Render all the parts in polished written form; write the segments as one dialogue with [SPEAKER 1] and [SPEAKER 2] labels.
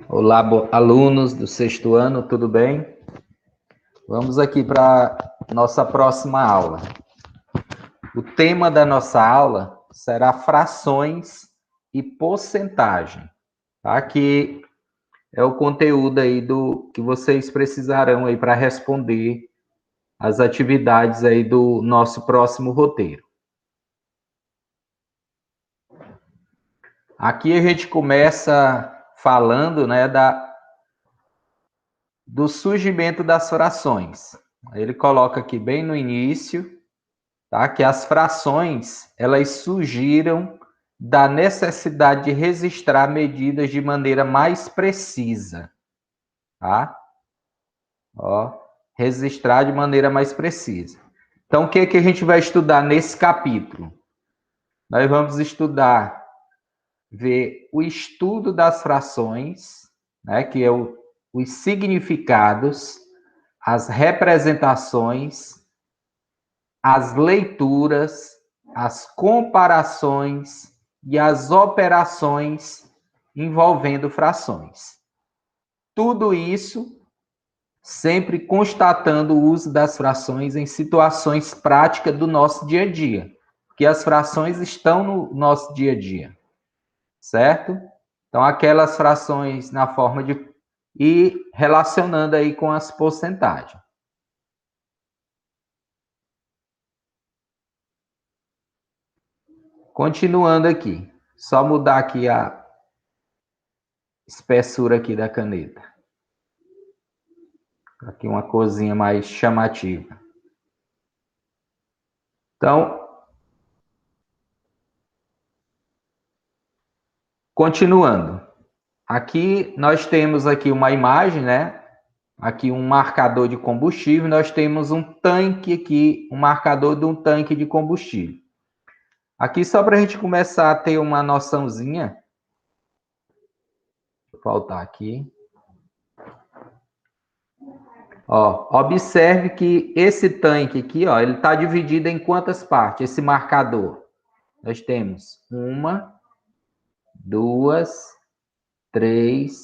[SPEAKER 1] Olá, alunos do sexto ano, tudo bem? Vamos aqui para nossa próxima aula. O tema da nossa aula será frações e porcentagem, tá? Que é o conteúdo aí do que vocês precisarão aí para responder as atividades aí do nosso próximo roteiro. Aqui a gente começa falando, né, do surgimento das frações. Ele coloca aqui bem no início, tá, que as frações elas surgiram da necessidade de registrar medidas de maneira mais precisa, tá? Ó, registrar de maneira mais precisa. Então, o que que a gente vai estudar nesse capítulo? Nós vamos estudar, ver o estudo das frações, né, que é os significados, as representações, as leituras, as comparações e as operações envolvendo frações. Tudo isso sempre constatando o uso das frações em situações práticas do nosso dia a dia, porque as frações estão no nosso dia a dia, certo? Então, aquelas frações na forma de... e relacionando aí com as porcentagens. Continuando aqui, só mudar aqui a espessura aqui da caneta. Aqui uma corzinha mais chamativa. Então, continuando. Aqui nós temos aqui uma imagem, né? Aqui um marcador de combustível, nós temos um tanque aqui, um marcador de um tanque de combustível. Aqui só para a gente começar a ter uma noçãozinha. Vou voltar aqui. Ó, observe que esse tanque aqui, ó, ele está dividido em quantas partes? Esse marcador. Nós temos 1, 2, 3,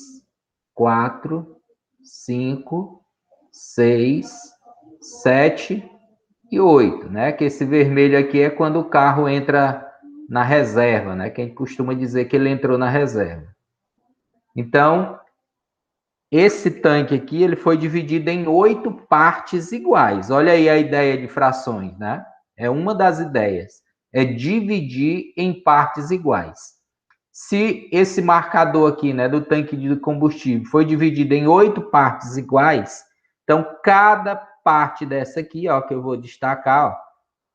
[SPEAKER 1] 4, 5, 6, 7 e 8, né? Que esse vermelho aqui é quando o carro entra na reserva, né? Que a gente costuma dizer que ele entrou na reserva. Então, esse tanque aqui, ele foi dividido em 8 partes iguais. Olha aí a ideia de frações, né? É uma das ideias. É dividir em partes iguais. Se esse marcador aqui, né, do tanque de combustível foi dividido em 8 partes iguais, então cada parte dessa aqui, ó, que eu vou destacar, ó,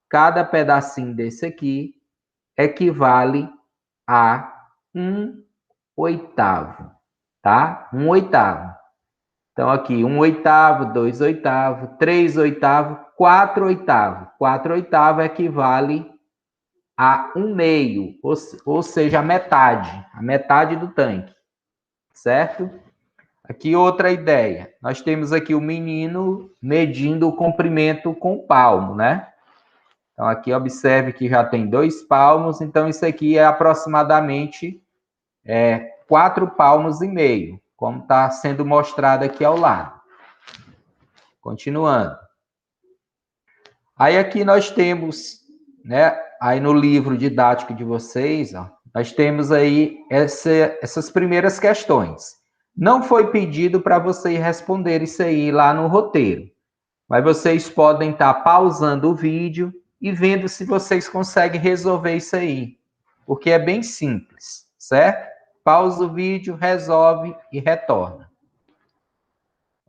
[SPEAKER 1] cada pedacinho desse aqui equivale a 1/8, tá? 1/8. Então, aqui, 1/8, 2/8, 3/8, 4/8. 4/8 equivale a 1/2, ou seja, a metade do tanque, certo? Aqui outra ideia. Nós temos aqui o menino medindo o comprimento com palmo, né? Então, aqui observe que já tem 2 palmos, então isso aqui é aproximadamente 4,5 palmos, como está sendo mostrado aqui ao lado. Continuando. Aí aqui nós temos, né, aí no livro didático de vocês, ó, nós temos aí essas primeiras questões. Não foi pedido para vocês responderem isso aí lá no roteiro, mas vocês podem estar pausando o vídeo e vendo se vocês conseguem resolver isso aí, porque é bem simples, certo? Pausa o vídeo, resolve e retorna.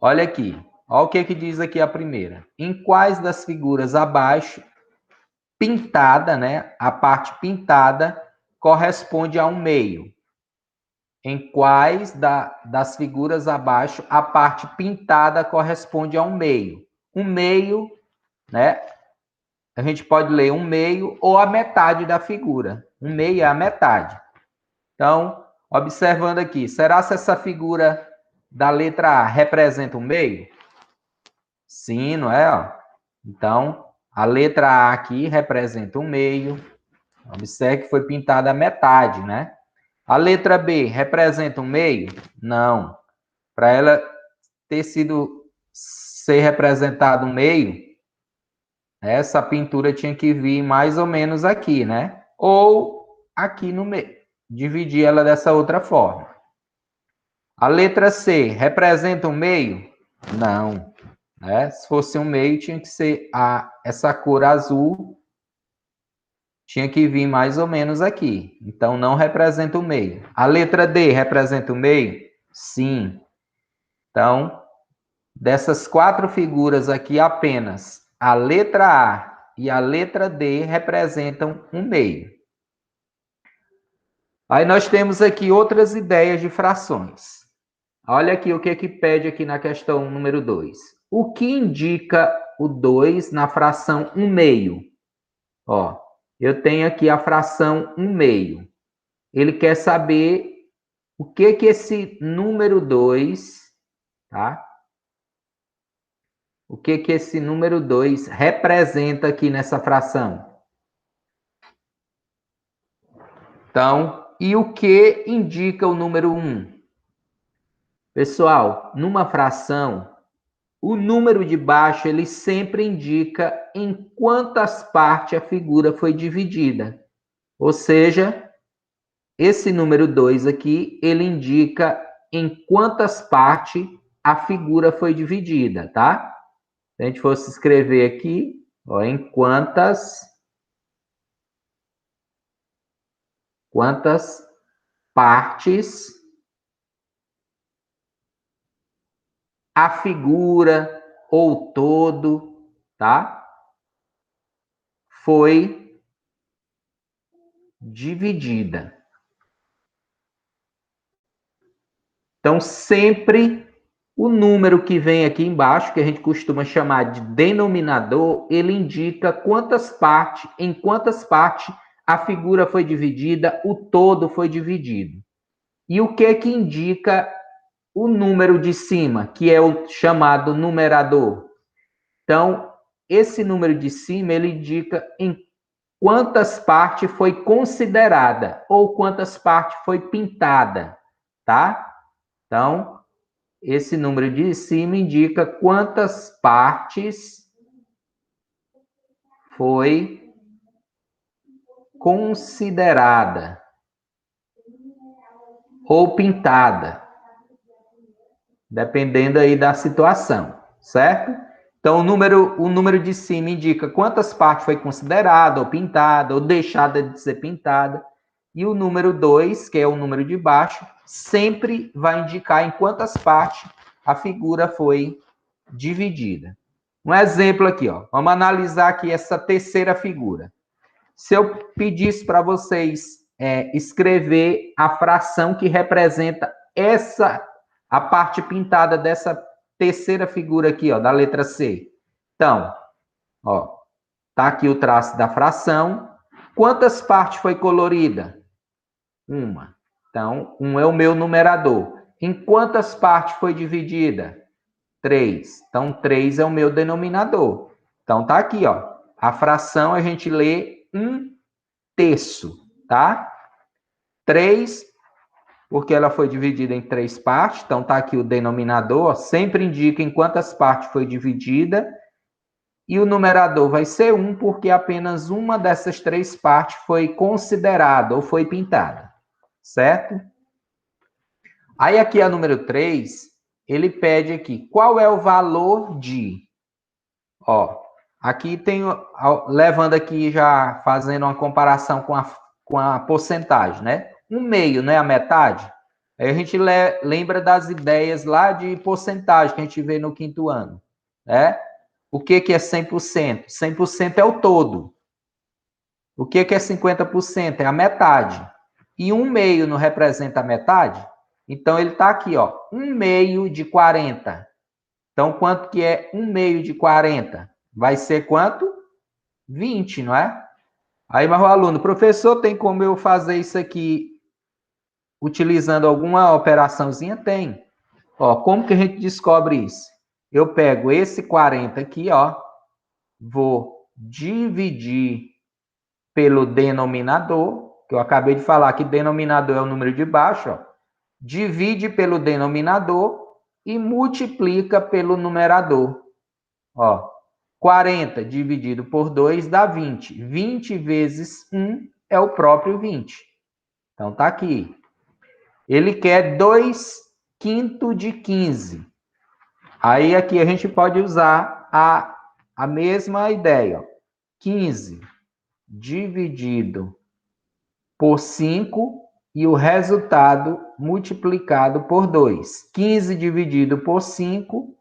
[SPEAKER 1] Olha aqui, olha o que diz aqui a primeira. Em quais das figuras abaixo, pintada, né? A parte pintada corresponde a 1/2. Em quais das figuras abaixo, a parte pintada corresponde a 1/2. 1/2, né? A gente pode ler 1/2 ou a metade da figura. 1/2 é a metade. Então, observando aqui, será que essa figura da letra A representa 1/2? Sim, não é? Ó. Então, A letra A aqui representa 1/2. Observe que foi pintada a metade, né? A letra B representa 1/2? Não. Para ela ser representada 1/2, essa pintura tinha que vir mais ou menos aqui, né? Ou aqui no meio. Dividir ela dessa outra forma. A letra C representa 1/2? Não. Né? Se fosse 1/2, tinha que ser essa cor azul, tinha que vir mais ou menos aqui. Então, não representa 1/2. A letra D representa 1/2? Sim. Então, dessas 4 figuras aqui, apenas a letra A e a letra D representam 1/2. Aí nós temos aqui outras ideias de frações. Olha aqui o que pede aqui na questão número 2. O que indica o 2 na fração 1/2? Ó, eu tenho aqui a fração 1/2. Ele quer saber o que esse número 2, tá? O que esse número 2 representa aqui nessa fração? Então, e o que indica o número 1? Pessoal, numa fração, o número de baixo ele sempre indica em quantas partes a figura foi dividida. Ou seja, esse número 2 aqui, ele indica em quantas partes a figura foi dividida, tá? Se a gente fosse escrever aqui, ó, em quantas partes a figura ou todo, tá? Foi dividida. Então, sempre o número que vem aqui embaixo, que a gente costuma chamar de denominador, ele indica em quantas partes a figura foi dividida, o todo foi dividido. E o que indica o número de cima, que é o chamado numerador? Então, esse número de cima, ele indica em quantas partes foi considerada ou quantas partes foi pintada, tá? Então, esse número de cima indica quantas partes foi considerada ou pintada, dependendo aí da situação, certo? Então, o número de cima indica quantas partes foi considerada, ou pintada, ou deixada de ser pintada. E o número 2, que é o número de baixo, sempre vai indicar em quantas partes a figura foi dividida. Um exemplo aqui, ó. Vamos analisar aqui essa terceira figura. Se eu pedisse para vocês escrever a fração que representa a parte pintada dessa terceira figura aqui, ó, da letra C. Então, ó, tá aqui o traço da fração. Quantas partes foi colorida? Uma. Então, 1 é o meu numerador. Em quantas partes foi dividida? 3. Então, 3 é o meu denominador. Então, tá aqui, ó. A fração a gente lê 1/3, tá? 3, porque ela foi dividida em 3 partes. Então, tá aqui o denominador. Ó, sempre indica em quantas partes foi dividida. E o numerador vai ser 1, porque apenas uma dessas 3 partes foi considerada ou foi pintada. Certo? Aí aqui a número 3, ele pede aqui, qual é o valor de... Ó, aqui tem, levando aqui já, fazendo uma comparação com a porcentagem, né? 1/2, não é a metade? Aí a gente lembra das ideias lá de porcentagem que a gente vê no 5º ano, né? O que é 100%? 100% é o todo. O que é 50%? É a metade. E 1/2 não representa a metade? Então, ele está aqui, ó, 1/2 de 40. Então, quanto que é 1/2 de 40? Vai ser quanto? 20, não é? Aí, mas o aluno, professor, tem como eu fazer isso aqui utilizando alguma operaçãozinha? Tem. Ó, como que a gente descobre isso? Eu pego esse 40 aqui, ó, vou dividir pelo denominador, que eu acabei de falar que denominador é o número de baixo, ó, divide pelo denominador e multiplica pelo numerador. Ó, 40 dividido por 2 dá 20. 20 vezes 1 é o próprio 20. Então, tá aqui. Ele quer 2/5 de 15. Aí, aqui a gente pode usar a mesma ideia. Ó. 15 dividido por 5 e o resultado multiplicado por 2. 15 dividido por 5,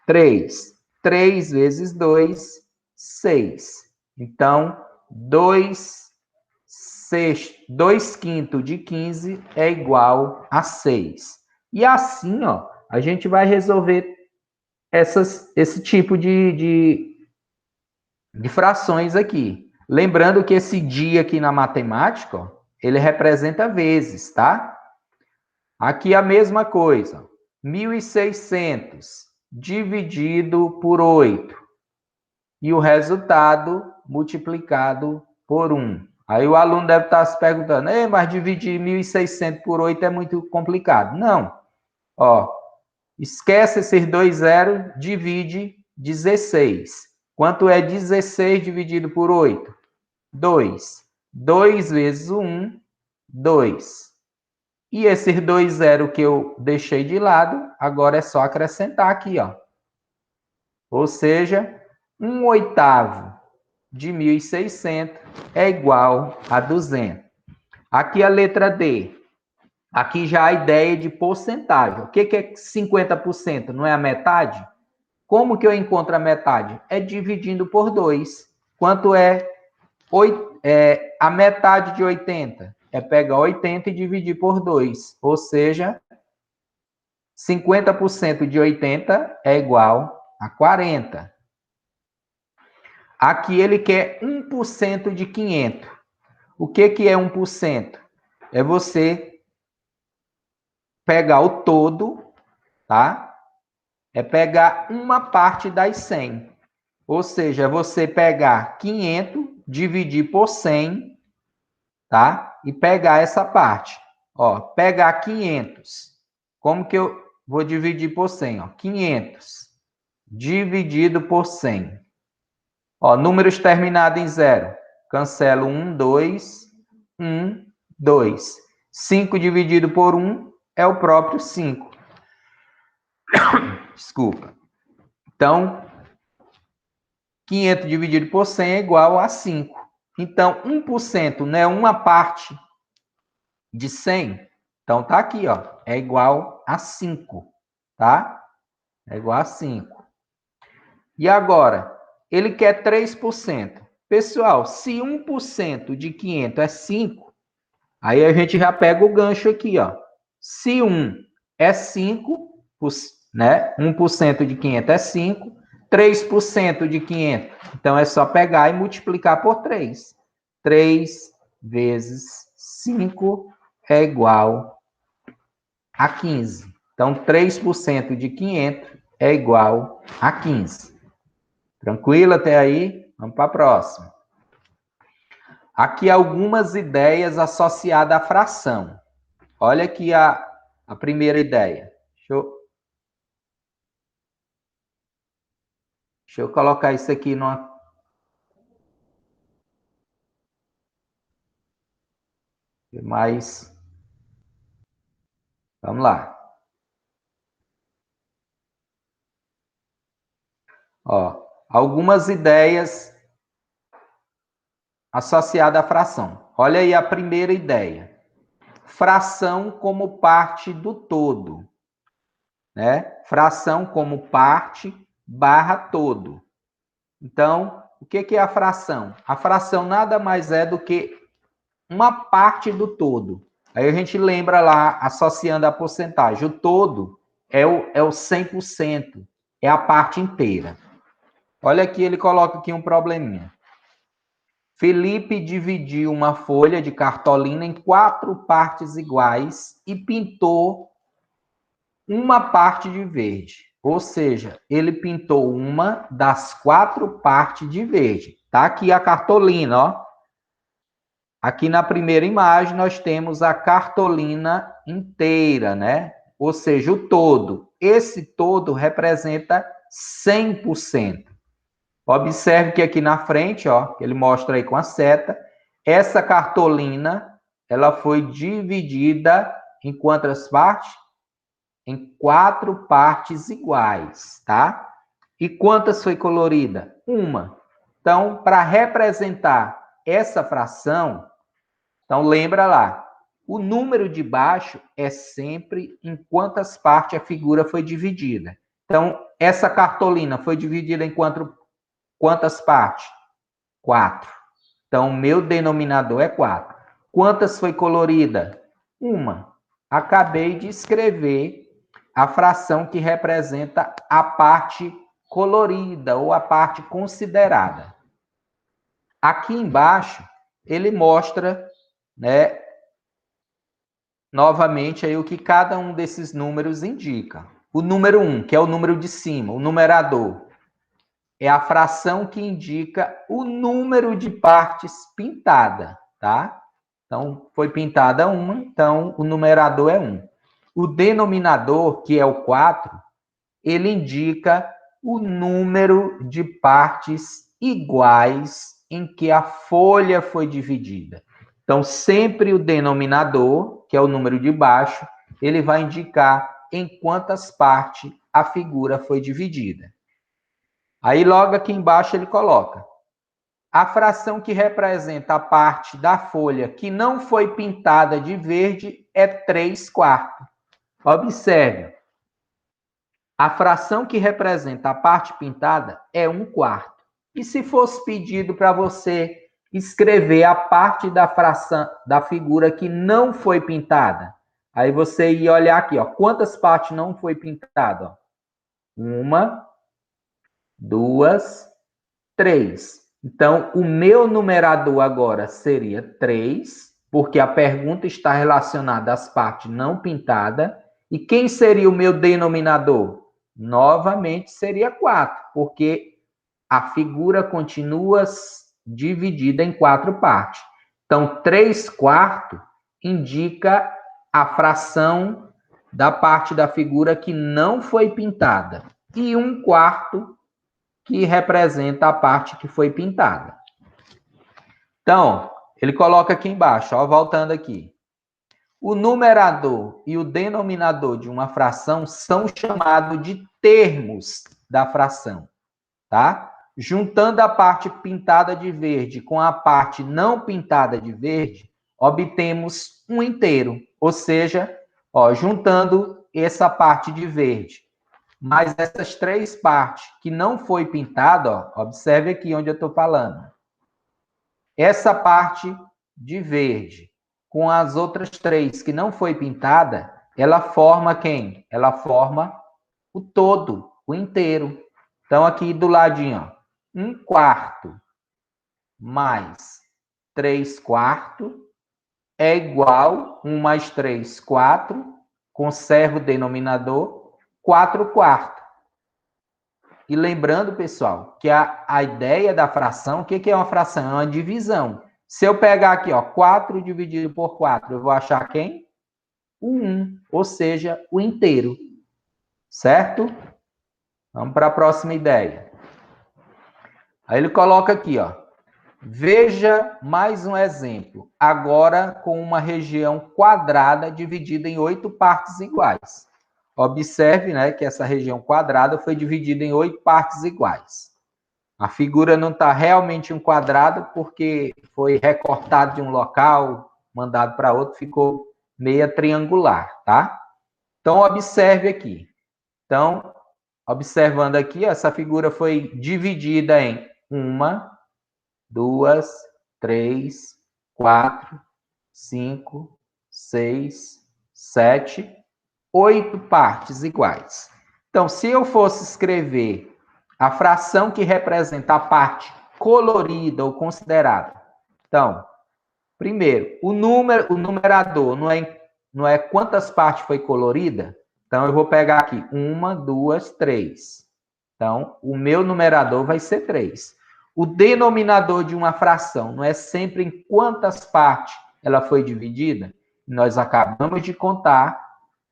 [SPEAKER 1] 3. 3 vezes 2, 6. Então, 2/5 de 15 é igual a 6. E assim, ó, a gente vai resolver esse tipo de frações aqui. Lembrando que esse dia aqui na matemática, ó, ele representa vezes, tá? Aqui a mesma coisa. 1.600 dividido por 8. E o resultado multiplicado por 1. Aí o aluno deve estar se perguntando, mas dividir 1.600 por 8 é muito complicado. Não. Ó, esquece esses 2 zeros, divide 16. Quanto é 16 dividido por 8? 2. 2 vezes 1, 2. E esses 2 zeros que eu deixei de lado, agora é só acrescentar aqui, ó. Ou seja, 1/8 de 1.600 é igual a 200. Aqui a letra D. Aqui já a ideia de porcentagem. O que é 50%? Não é a metade? Como que eu encontro a metade? É dividindo por 2. Quanto é a metade de 80? É pegar 80 e dividir por 2. Ou seja, 50% de 80 é igual a 40. Aqui ele quer 1% de 500. O que é 1%? É você pegar o todo, tá? É pegar uma parte das 100. Ou seja, é você pegar 500, dividir por 100, tá? E pegar essa parte. Ó, pegar 500. Como que eu vou dividir por 100? Ó, 500 dividido por 100. Ó, números terminados em 0. Cancelo 1, 2, 1, 2. 5 dividido por 1 é o próprio 5. Desculpa. Então, 500 dividido por 100 é igual a 5. Então, 1% não é uma parte de 100? Então, tá aqui, ó. É igual a 5, tá? É igual a 5. E agora, ele quer 3%. Pessoal, se 1% de 500 é 5, aí a gente já pega o gancho aqui, ó. Se 1 é 5, né? 1% de 500 é 5, 3% de 500. Então, é só pegar e multiplicar por 3. 3 vezes 5 é igual a 15. Então, 3% de 500 é igual a 15. Tranquilo até aí? Vamos para a próxima. Aqui algumas ideias associadas à fração. Olha aqui a primeira ideia. Deixa eu colocar isso aqui numa... Mais... Vamos lá. Ó, algumas ideias associadas à fração. Olha aí a primeira ideia. Fração como parte do todo. Né? Fração como parte barra todo. Então, o que é a fração? A fração nada mais é do que uma parte do todo. Aí a gente lembra lá, associando a porcentagem. O todo é o 100%, é a parte inteira. Olha aqui, ele coloca aqui um probleminha. Felipe dividiu uma folha de cartolina em 4 partes iguais e pintou uma parte de verde. Ou seja, ele pintou uma das 4 partes de verde. Tá aqui a cartolina, ó. Aqui na primeira imagem nós temos a cartolina inteira, né? Ou seja, o todo. Esse todo representa 100%. Observe que aqui na frente, ó, que ele mostra aí com a seta, essa cartolina, ela foi dividida em quantas partes? Em 4 partes iguais, tá? E quantas foi colorida? Uma. Então, para representar essa fração, então lembra lá, o número de baixo é sempre em quantas partes a figura foi dividida. Então, essa cartolina foi dividida em quantas partes? 4. Então, o meu denominador é 4. Quantas foi colorida? Uma. Acabei de escrever a fração que representa a parte colorida ou a parte considerada. Aqui embaixo, ele mostra, né, novamente aí o que cada um desses números indica. O número 1, que é o número de cima, o numerador, é a fração que indica o número de partes pintada, tá? Então, foi pintada uma, então o numerador é 1. O denominador, que é o 4, ele indica o número de partes iguais em que a folha foi dividida. Então, sempre o denominador, que é o número de baixo, ele vai indicar em quantas partes a figura foi dividida. Aí, logo aqui embaixo, ele coloca a fração que representa a parte da folha que não foi pintada de verde é 3/4. Observe, a fração que representa a parte pintada é 1/4. E se fosse pedido para você escrever a parte da fração da figura que não foi pintada, aí você ia olhar aqui, ó, quantas partes não foi pintada, ó? 1, 2, 3. Então, o meu numerador agora seria 3, porque a pergunta está relacionada às partes não pintadas. E quem seria o meu denominador? Novamente seria 4, porque a figura continua dividida em 4 partes. Então, 3/4 indica a fração da parte da figura que não foi pintada. E 1/4 que representa a parte que foi pintada. Então, ele coloca aqui embaixo, ó, voltando aqui. O numerador e o denominador de uma fração são chamados de termos da fração, tá? Juntando a parte pintada de verde com a parte não pintada de verde, obtemos um inteiro. Ou seja, ó, juntando essa parte de verde mas essas 3 partes que não foi pintada, ó, observe aqui onde eu estou falando. Essa parte de verde com as outras 3 que não foi pintada, ela forma quem? Ela forma o todo, o inteiro. Então, aqui do ladinho, ó, 1/4 mais 3/4 é igual 1 mais 3, 4. Conserva o denominador, 4/4. E lembrando, pessoal, que a ideia da fração, o que é uma fração? É uma divisão. Se eu pegar aqui, ó, 4 dividido por 4, eu vou achar quem? O 1, ou seja, o inteiro. Certo? Vamos para a próxima ideia. Aí ele coloca aqui, ó. Veja mais um exemplo. Agora com uma região quadrada dividida em 8 partes iguais. Observe, né, que essa região quadrada foi dividida em 8 partes iguais. A figura não está realmente um quadrado porque foi recortado de um local, mandado para outro, ficou meia triangular, tá? Então, observe aqui. Então, observando aqui, essa figura foi dividida em 1, 2, 3, 4, 5, 6, 7, 8 partes iguais. Então, se eu fosse escrever a fração que representa a parte colorida ou considerada, então, primeiro, o numerador não é quantas partes foi colorida? Então, eu vou pegar aqui 1, 2, 3. Então, o meu numerador vai ser 3. O denominador de uma fração não é sempre em quantas partes ela foi dividida? Nós acabamos de contar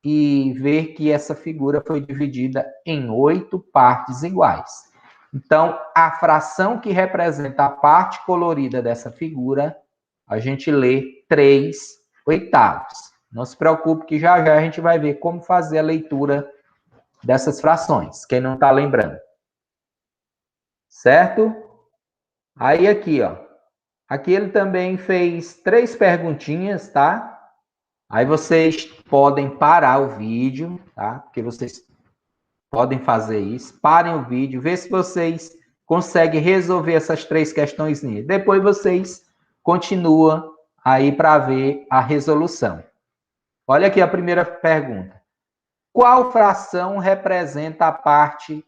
[SPEAKER 1] e ver que essa figura foi dividida em 8 partes iguais. Então, a fração que representa a parte colorida dessa figura, a gente lê 3/8. Não se preocupe que já já a gente vai ver como fazer a leitura dessas frações, quem não está lembrando. Certo? Aí aqui, ó. Aqui ele também fez 3 perguntinhas, tá? Aí vocês podem parar o vídeo, tá? Porque vocês podem fazer isso. Parem o vídeo, vê se vocês conseguem resolver essas 3 questões. Depois vocês continuam aí para ver a resolução. Olha aqui a primeira pergunta. Qual fração representa a parte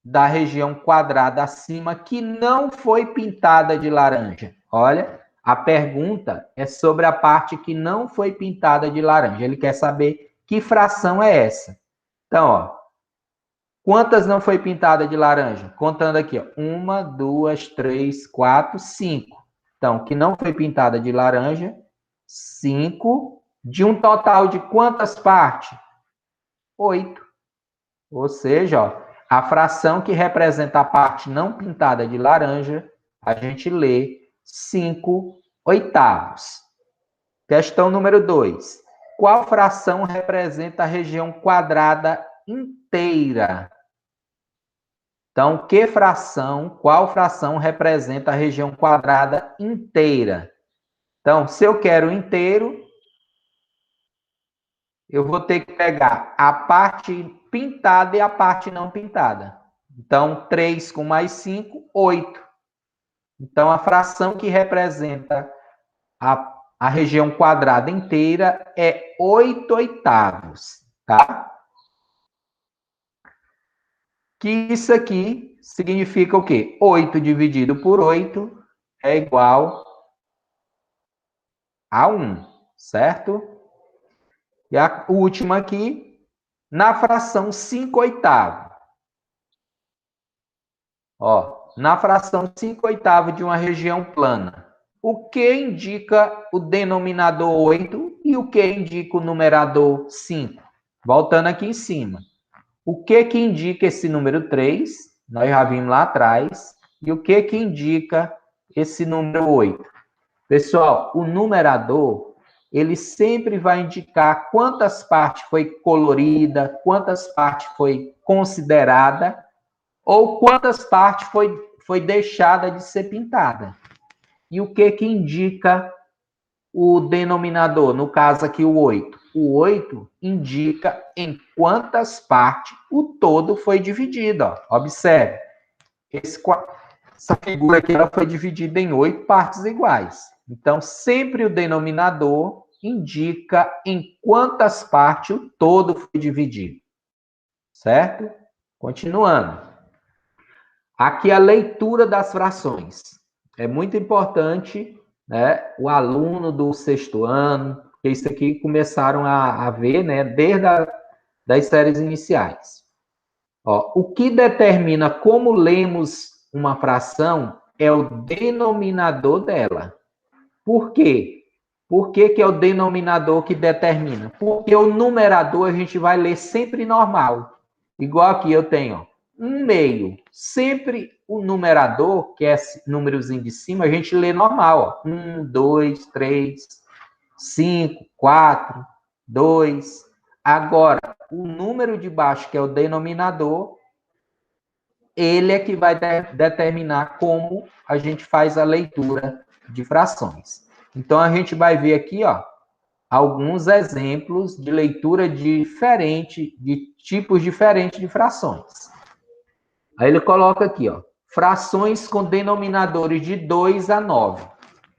[SPEAKER 1] da região quadrada acima que não foi pintada de laranja? Olha, a pergunta é sobre a parte que não foi pintada de laranja. Ele quer saber que fração é essa. Então, ó, quantas não foi pintada de laranja? Contando aqui, ó, 1, 2, 3, 4, 5. Então, que não foi pintada de laranja, 5, de um total de quantas partes? 8. Ou seja, ó, a fração que representa a parte não pintada de laranja, a gente lê 5/8. Questão número 2. Qual fração representa a região quadrada inteira? Então, qual fração representa a região quadrada inteira? Então, se eu quero inteiro, eu vou ter que pegar a parte pintada e a parte não pintada. Então, 3 com mais 5, 8. Então, a fração que representa a região quadrada inteira é 8/8, tá? Que isso aqui significa o quê? 8 dividido por 8 é igual a 1, certo? E a última aqui, na fração 5/8. Ó, na fração 5/8 de uma região plana, o que indica o denominador 8 e o que indica o numerador 5? Voltando aqui em cima. O que indica esse número 3? Nós já vimos lá atrás. E o que indica esse número 8? Pessoal, o numerador, ele sempre vai indicar quantas partes foi colorida, quantas partes foi considerada, ou quantas partes foi deixada de ser pintada. E o que indica o denominador? No caso aqui, o 8. O 8 indica em quantas partes o todo foi dividido. Ó. Observe. Essa figura aqui ela foi dividida em 8 partes iguais. Então, sempre o denominador indica em quantas partes o todo foi dividido. Certo? Continuando. Aqui a leitura das frações. É muito importante, né, o aluno do 6º ano, porque isso aqui começaram a ver, né, desde das séries iniciais. Ó, o que determina como lemos uma fração é o denominador dela. Por quê? Por que é o denominador que determina? Porque o numerador a gente vai ler sempre normal. Igual aqui eu tenho, ó, 1/2. Sempre o numerador, que é esse númerozinho de cima, a gente lê normal. Ó. 1, 2, 3, 5, 4, 2. Agora, o número de baixo, que é o denominador, ele é que vai determinar como a gente faz a leitura de frações. Então, a gente vai ver aqui, ó, alguns exemplos de leitura diferente, de tipos diferentes de frações. Aí ele coloca aqui, ó, frações com denominadores de 2 a 9.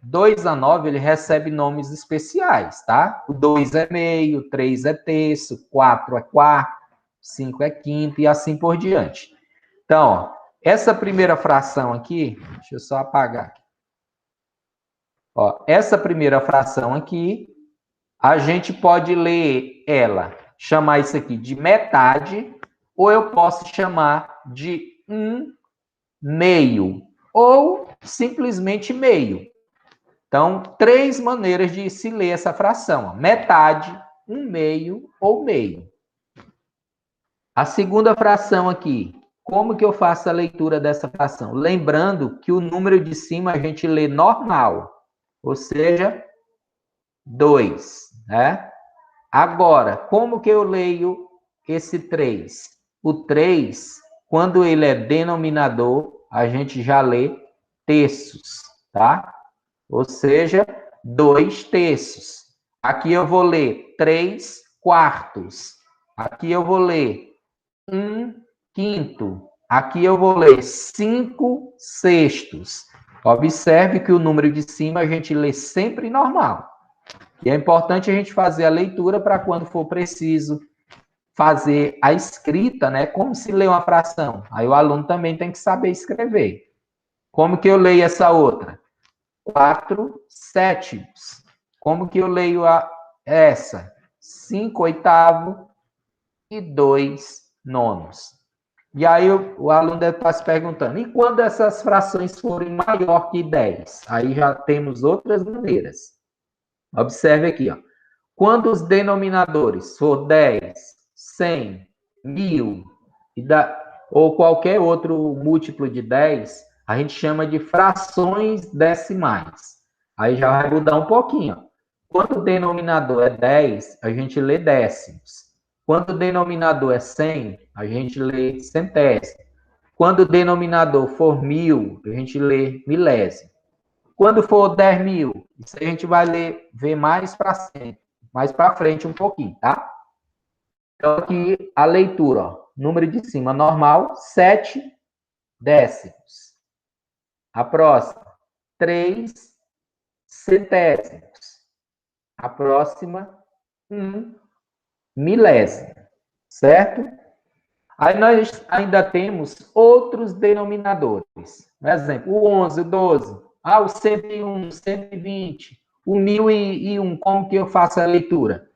[SPEAKER 1] 2 a 9, ele recebe nomes especiais, tá? O 2 é meio, 3 é terço, 4 é quarto, 5 é quinto e assim por diante. Então, ó, essa primeira fração aqui, deixa eu só apagar aqui. Ó, essa primeira fração aqui, a gente pode ler ela chamar isso aqui de metade, ou eu posso chamar de 1/2, ou simplesmente meio. Então, 3 maneiras de se ler essa fração: ó. Metade, 1/2 ou meio. A segunda fração aqui, como que eu faço a leitura dessa fração? Lembrando que o número de cima a gente lê normal, ou seja, 2, né? Agora, como que eu leio esse 3? O 3, quando ele é denominador, a gente já lê terços, tá? Ou seja, 2/3. Aqui eu vou ler 3/4. Aqui eu vou ler 1/5. Aqui eu vou ler 5/6. Observe que o número de cima a gente lê sempre normal. E é importante a gente fazer a leitura para quando for preciso fazer a escrita, né? Como se lê uma fração. Aí o aluno também tem que saber escrever. Como que eu leio essa outra? 4/7. Como que eu leio essa? 5/8 e 2/9. E aí o aluno deve estar se perguntando, e quando essas frações forem maior que 10? Aí já temos outras maneiras. Observe aqui, ó. Quando os denominadores for 10, 100, 1000 ou qualquer outro múltiplo de 10, a gente chama de frações decimais. Aí já vai mudar um pouquinho. Quando o denominador é 10, a gente lê décimos. Quando o denominador é 100, a gente lê centésimo. Quando o denominador for 1000, a gente lê milésimo. Quando for 10.000, isso a gente vai ver mais para frente um pouquinho, tá? Então, aqui a leitura, ó, número de cima normal, 7/10. A próxima, 3/centésimos. A próxima, 1/milésimo, certo? Aí nós ainda temos outros denominadores. Por exemplo, o 11, o 12, o 101, o 120, o 1001, como que eu faço a leitura?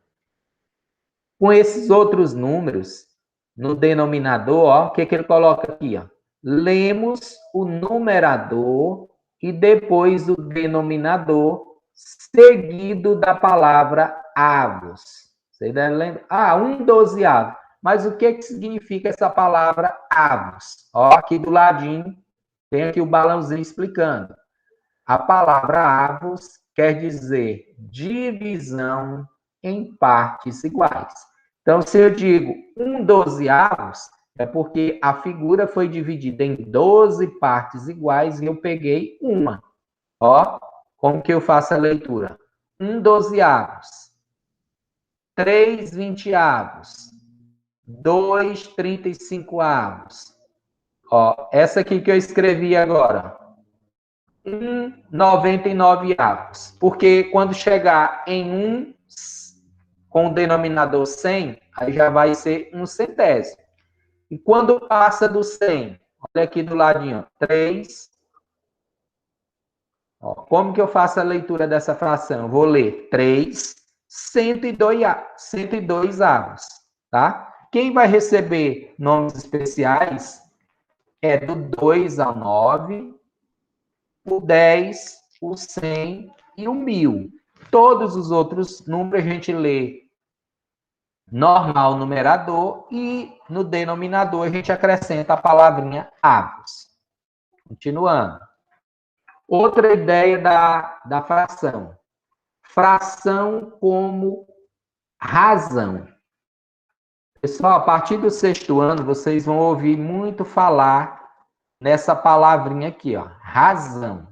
[SPEAKER 1] Com esses outros números, no denominador, ó, o que ele coloca aqui? Ó? Lemos o numerador e depois o denominador, seguido da palavra avos. Você deve lembrar? 1/12. Mas o que significa essa palavra avos? Ó, aqui do ladinho, tem aqui o balãozinho explicando. A palavra avos quer dizer divisão em partes iguais. Então, se eu digo 1/12, é porque a figura foi dividida em 12 partes iguais e eu peguei uma. Ó, como que eu faço a leitura? 1/12, 3/20, 2/35. Ó, essa aqui que eu escrevi agora. 1/99. Porque quando chegar em 1 com o denominador 100, aí já vai ser 1/100. E quando passa do 100, olha aqui do ladinho, 3. Ó, como que eu faço a leitura dessa fração? Eu vou ler 3, 102 avos, tá? Quem vai receber nomes especiais é do 2 ao 9, o 10, o 100 e o 1000. Todos os outros números a gente lê normal numerador e no denominador a gente acrescenta a palavrinha avos. Continuando. Outra ideia da fração. Fração como razão. Pessoal, a partir do 6º ano, vocês vão ouvir muito falar nessa palavrinha aqui, ó, razão.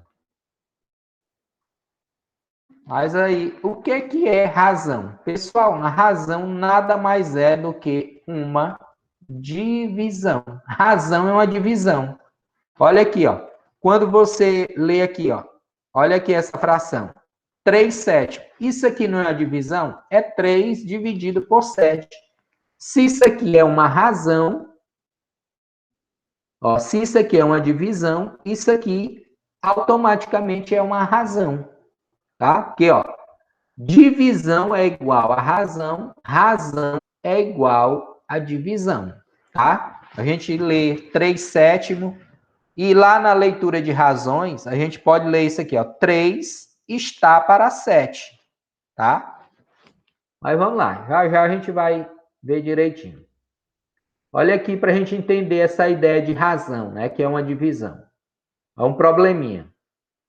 [SPEAKER 1] Mas aí, o que é razão? Pessoal, a razão nada mais é do que uma divisão. Razão é uma divisão. Olha aqui, ó. Quando você lê aqui, ó, olha aqui essa fração. 3/7. Isso aqui não é uma divisão? É 3 dividido por 7. Se isso aqui é uma razão, ó, se isso aqui é uma divisão, isso aqui automaticamente é uma razão. Tá? Porque, ó, divisão é igual a razão, razão é igual a divisão, tá? A gente lê 3/7 e lá na leitura de razões, a gente pode ler isso aqui, ó. 3 está para 7, tá? Mas vamos lá, já já a gente vai ver direitinho. Olha aqui para a gente entender essa ideia de razão, né? Que é uma divisão. É um probleminha.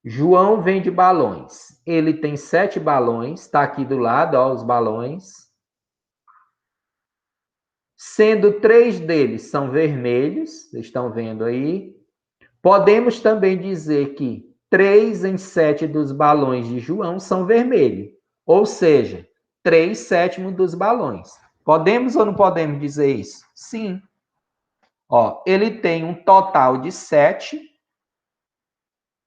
[SPEAKER 1] João vende balões. Ele tem 7 balões, está aqui do lado, ó, os balões. Sendo 3 deles são vermelhos, vocês estão vendo aí. Podemos também dizer que 3 em 7 dos balões de João são vermelhos. Ou seja, 3/7 dos balões. Podemos ou não podemos dizer isso? Sim. Ó, ele tem um total de 7.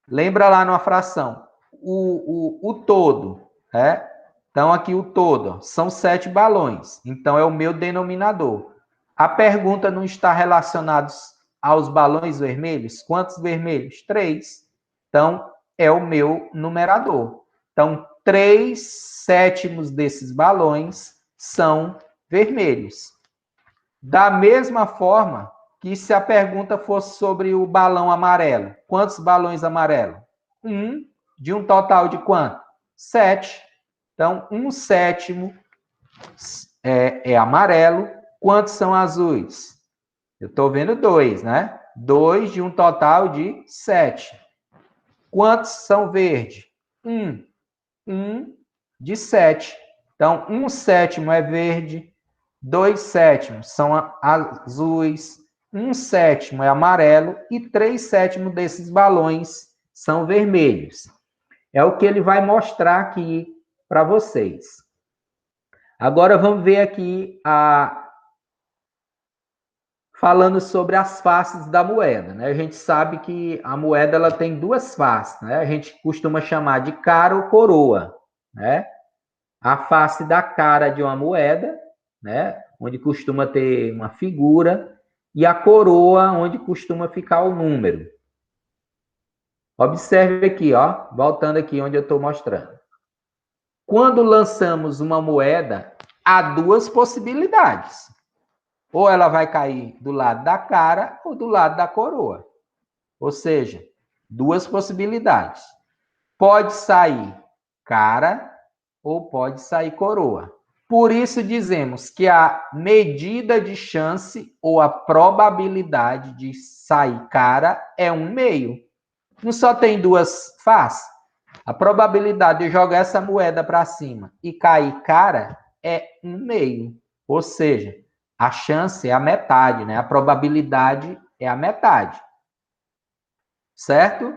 [SPEAKER 1] Lembra lá numa fração, o todo, né? Então, aqui o todo, ó, são 7 balões. Então, é o meu denominador. A pergunta não está relacionada aos balões vermelhos? Quantos vermelhos? 3. Então, é o meu numerador. Então, 3/7 desses balões são vermelhos. Da mesma forma que se a pergunta fosse sobre o balão amarelo. Quantos balões amarelos? 1, de um total de quanto? 7. Então, 1/7 é amarelo. Quantos são azuis? Eu estou vendo 2, né? 2 de um total de 7. Quantos são verde? 1. 1 de 7. Então, 1/7 é verde, 2/7 são azuis, 1/7 é amarelo e 3/7 desses balões são vermelhos. É o que ele vai mostrar aqui para vocês. Agora vamos ver aqui falando sobre as faces da moeda, né? A gente sabe que a moeda ela tem 2 faces, né? A gente costuma chamar de cara ou coroa, né? A face da cara de uma moeda, né? Onde costuma ter uma figura, e a coroa, onde costuma ficar o número. Observe aqui, ó, voltando aqui onde eu estou mostrando. Quando lançamos uma moeda, há 2 possibilidades. Ou ela vai cair do lado da cara ou do lado da coroa. Ou seja, 2 possibilidades. Pode sair cara ou pode sair coroa. Por isso dizemos que a medida de chance ou a probabilidade de sair cara é 1/2. Não só tem 2 faces? A probabilidade de jogar essa moeda para cima e cair cara é 1/2. Ou seja, a chance é a metade, né? A probabilidade é a metade. Certo?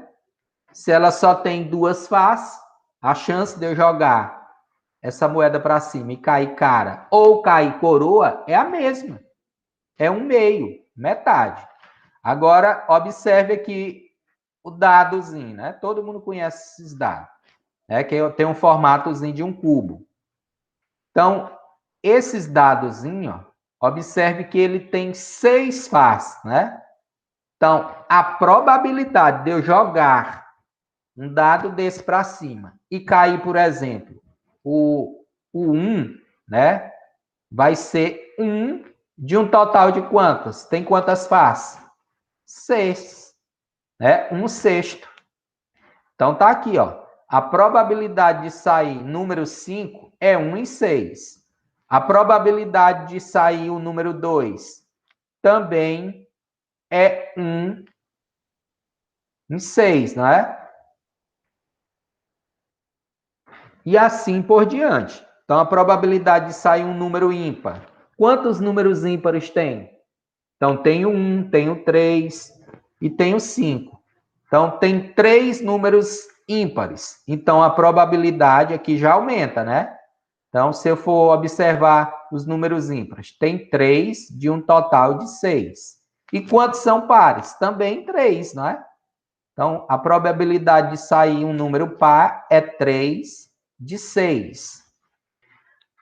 [SPEAKER 1] Se ela só tem 2 faces, a chance de eu jogar essa moeda para cima e cair cara ou cair coroa é a mesma. É 1/2, metade. Agora, observe aqui o dadozinho, né? Todo mundo conhece esses dados, né? Que tem um formatozinho de um cubo. Então, esses dadozinhos, observe que ele tem 6 faces, né? Então, a probabilidade de eu jogar um dado desse para cima e cair, por exemplo, o 1, né? Vai ser 1 de um total de quantas? Tem quantas faces? 6, né? 1/6. Então tá aqui, ó. A probabilidade de sair número 5 é 1 em 6. A probabilidade de sair o número 2 também é 1 em 6, não é? E assim por diante. Então, a probabilidade de sair um número ímpar. Quantos números ímpares tem? Então, tem o 1, tem o 3 e tem o 5. Então, tem 3 números ímpares. Então, a probabilidade aqui já aumenta, né? Então, se eu for observar os números ímpares, tem 3 de um total de 6. E quantos são pares? Também 3, não é? Então, a probabilidade de sair um número par é 3 de 6.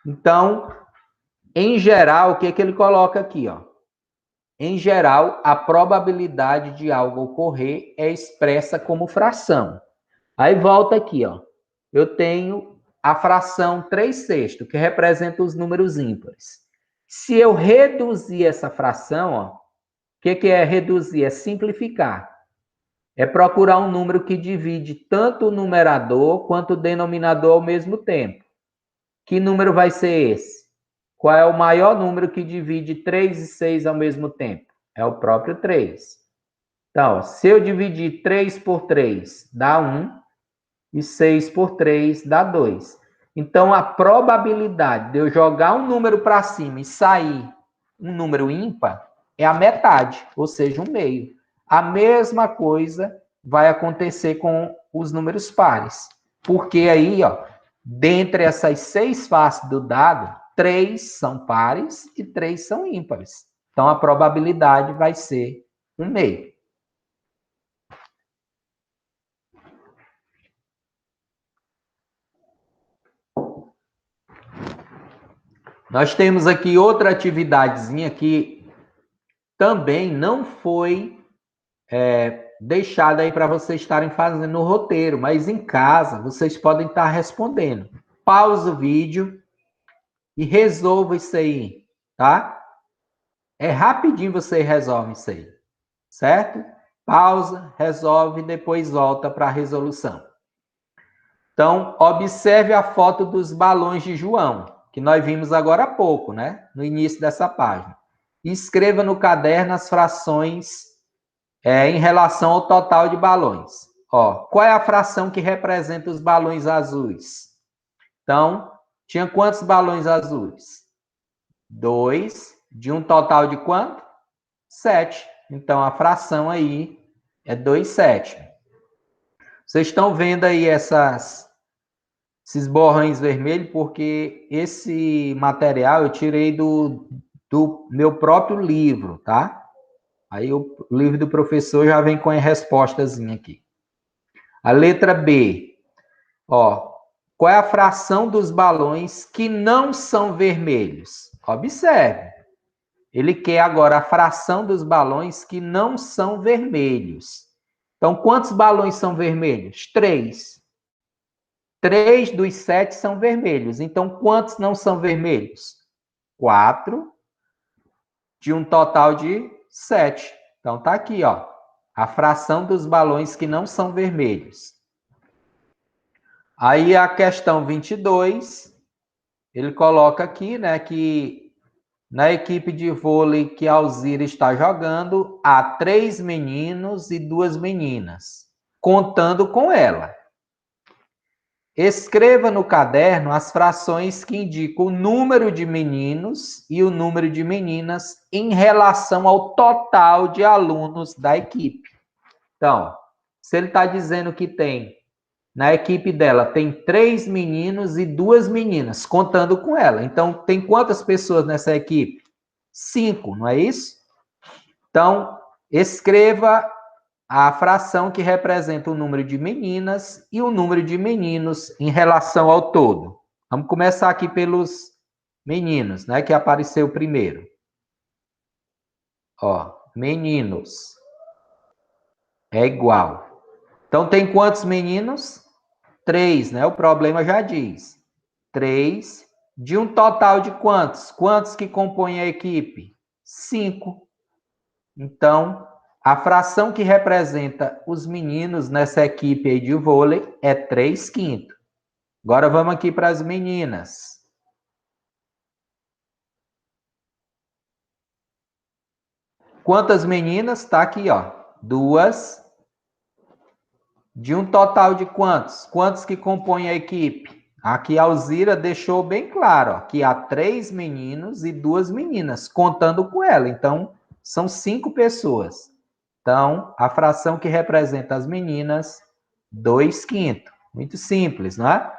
[SPEAKER 1] Então, em geral, o que ele coloca aqui, ó? Em geral, a probabilidade de algo ocorrer é expressa como fração. Aí volta aqui, ó. Eu tenho a fração 3/6, que representa os números ímpares. Se eu reduzir essa fração, ó, o que é reduzir? É simplificar. É procurar um número que divide tanto o numerador quanto o denominador ao mesmo tempo. Que número vai ser esse? Qual é o maior número que divide 3 e 6 ao mesmo tempo? É o próprio 3. Então, se eu dividir 3 por 3, dá 1, e 6 por 3 dá 2. Então, a probabilidade de eu jogar um número para cima e sair um número ímpar é a metade, ou seja, um meio. A mesma coisa vai acontecer com os números pares. Porque aí, ó, dentre essas 6 faces do dado, 3 são pares e 3 são ímpares. Então, a probabilidade vai ser um meio. Nós temos aqui outra atividadezinha que também não foi deixada aí para vocês estarem fazendo no roteiro, mas em casa vocês podem estar respondendo. Pausa o vídeo e resolva isso aí, tá? É rapidinho você resolve isso aí, certo? Pausa, resolve e depois volta para a resolução. Então, observe a foto dos balões de João, que nós vimos agora há pouco, né? No início dessa página. Escreva no caderno as frações em relação ao total de balões. Ó, qual é a fração que representa os balões azuis? Então, tinha quantos balões azuis? 2, de um total de quanto? 7. Então, a fração aí é 2/7. Vocês estão vendo aí esses borrões vermelhos, porque esse material eu tirei do meu próprio livro, tá? Aí o livro do professor já vem com a respostazinha aqui. A letra B, ó, qual é a fração dos balões que não são vermelhos? Observe. Ele quer agora a fração dos balões que não são vermelhos. Então, quantos balões são vermelhos? 3. 3 dos 7 são vermelhos. Então, quantos não são vermelhos? 4 de um total de 7. Então, tá aqui, ó, a fração dos balões que não são vermelhos. Aí, a questão 22, ele coloca aqui, né, que na equipe de vôlei que a Alzira está jogando, há 3 meninos e 2 meninas, contando com ela. Escreva no caderno as frações que indicam o número de meninos e o número de meninas em relação ao total de alunos da equipe. Então, se ele está dizendo que tem, na equipe dela, tem 3 meninos e 2 meninas, contando com ela. Então, tem quantas pessoas nessa equipe? 5, não é isso? Então, escreva a fração que representa o número de meninas e o número de meninos em relação ao todo. Vamos começar aqui pelos meninos, né, que apareceu primeiro. Ó, meninos é igual. Então, tem quantos meninos? 3, né? O problema já diz. 3 de um total de quantos? Quantos que compõem a equipe? 5. Então, a fração que representa os meninos nessa equipe aí de vôlei é 3/5. Agora vamos aqui para as meninas. Quantas meninas? Está aqui, ó. 2. De um total de quantos? Quantos que compõem a equipe? Aqui a Alzira deixou bem claro, ó, que há 3 meninos e 2 meninas, contando com ela. Então, são 5 pessoas. Então, a fração que representa as meninas, 2/5. Muito simples, não é?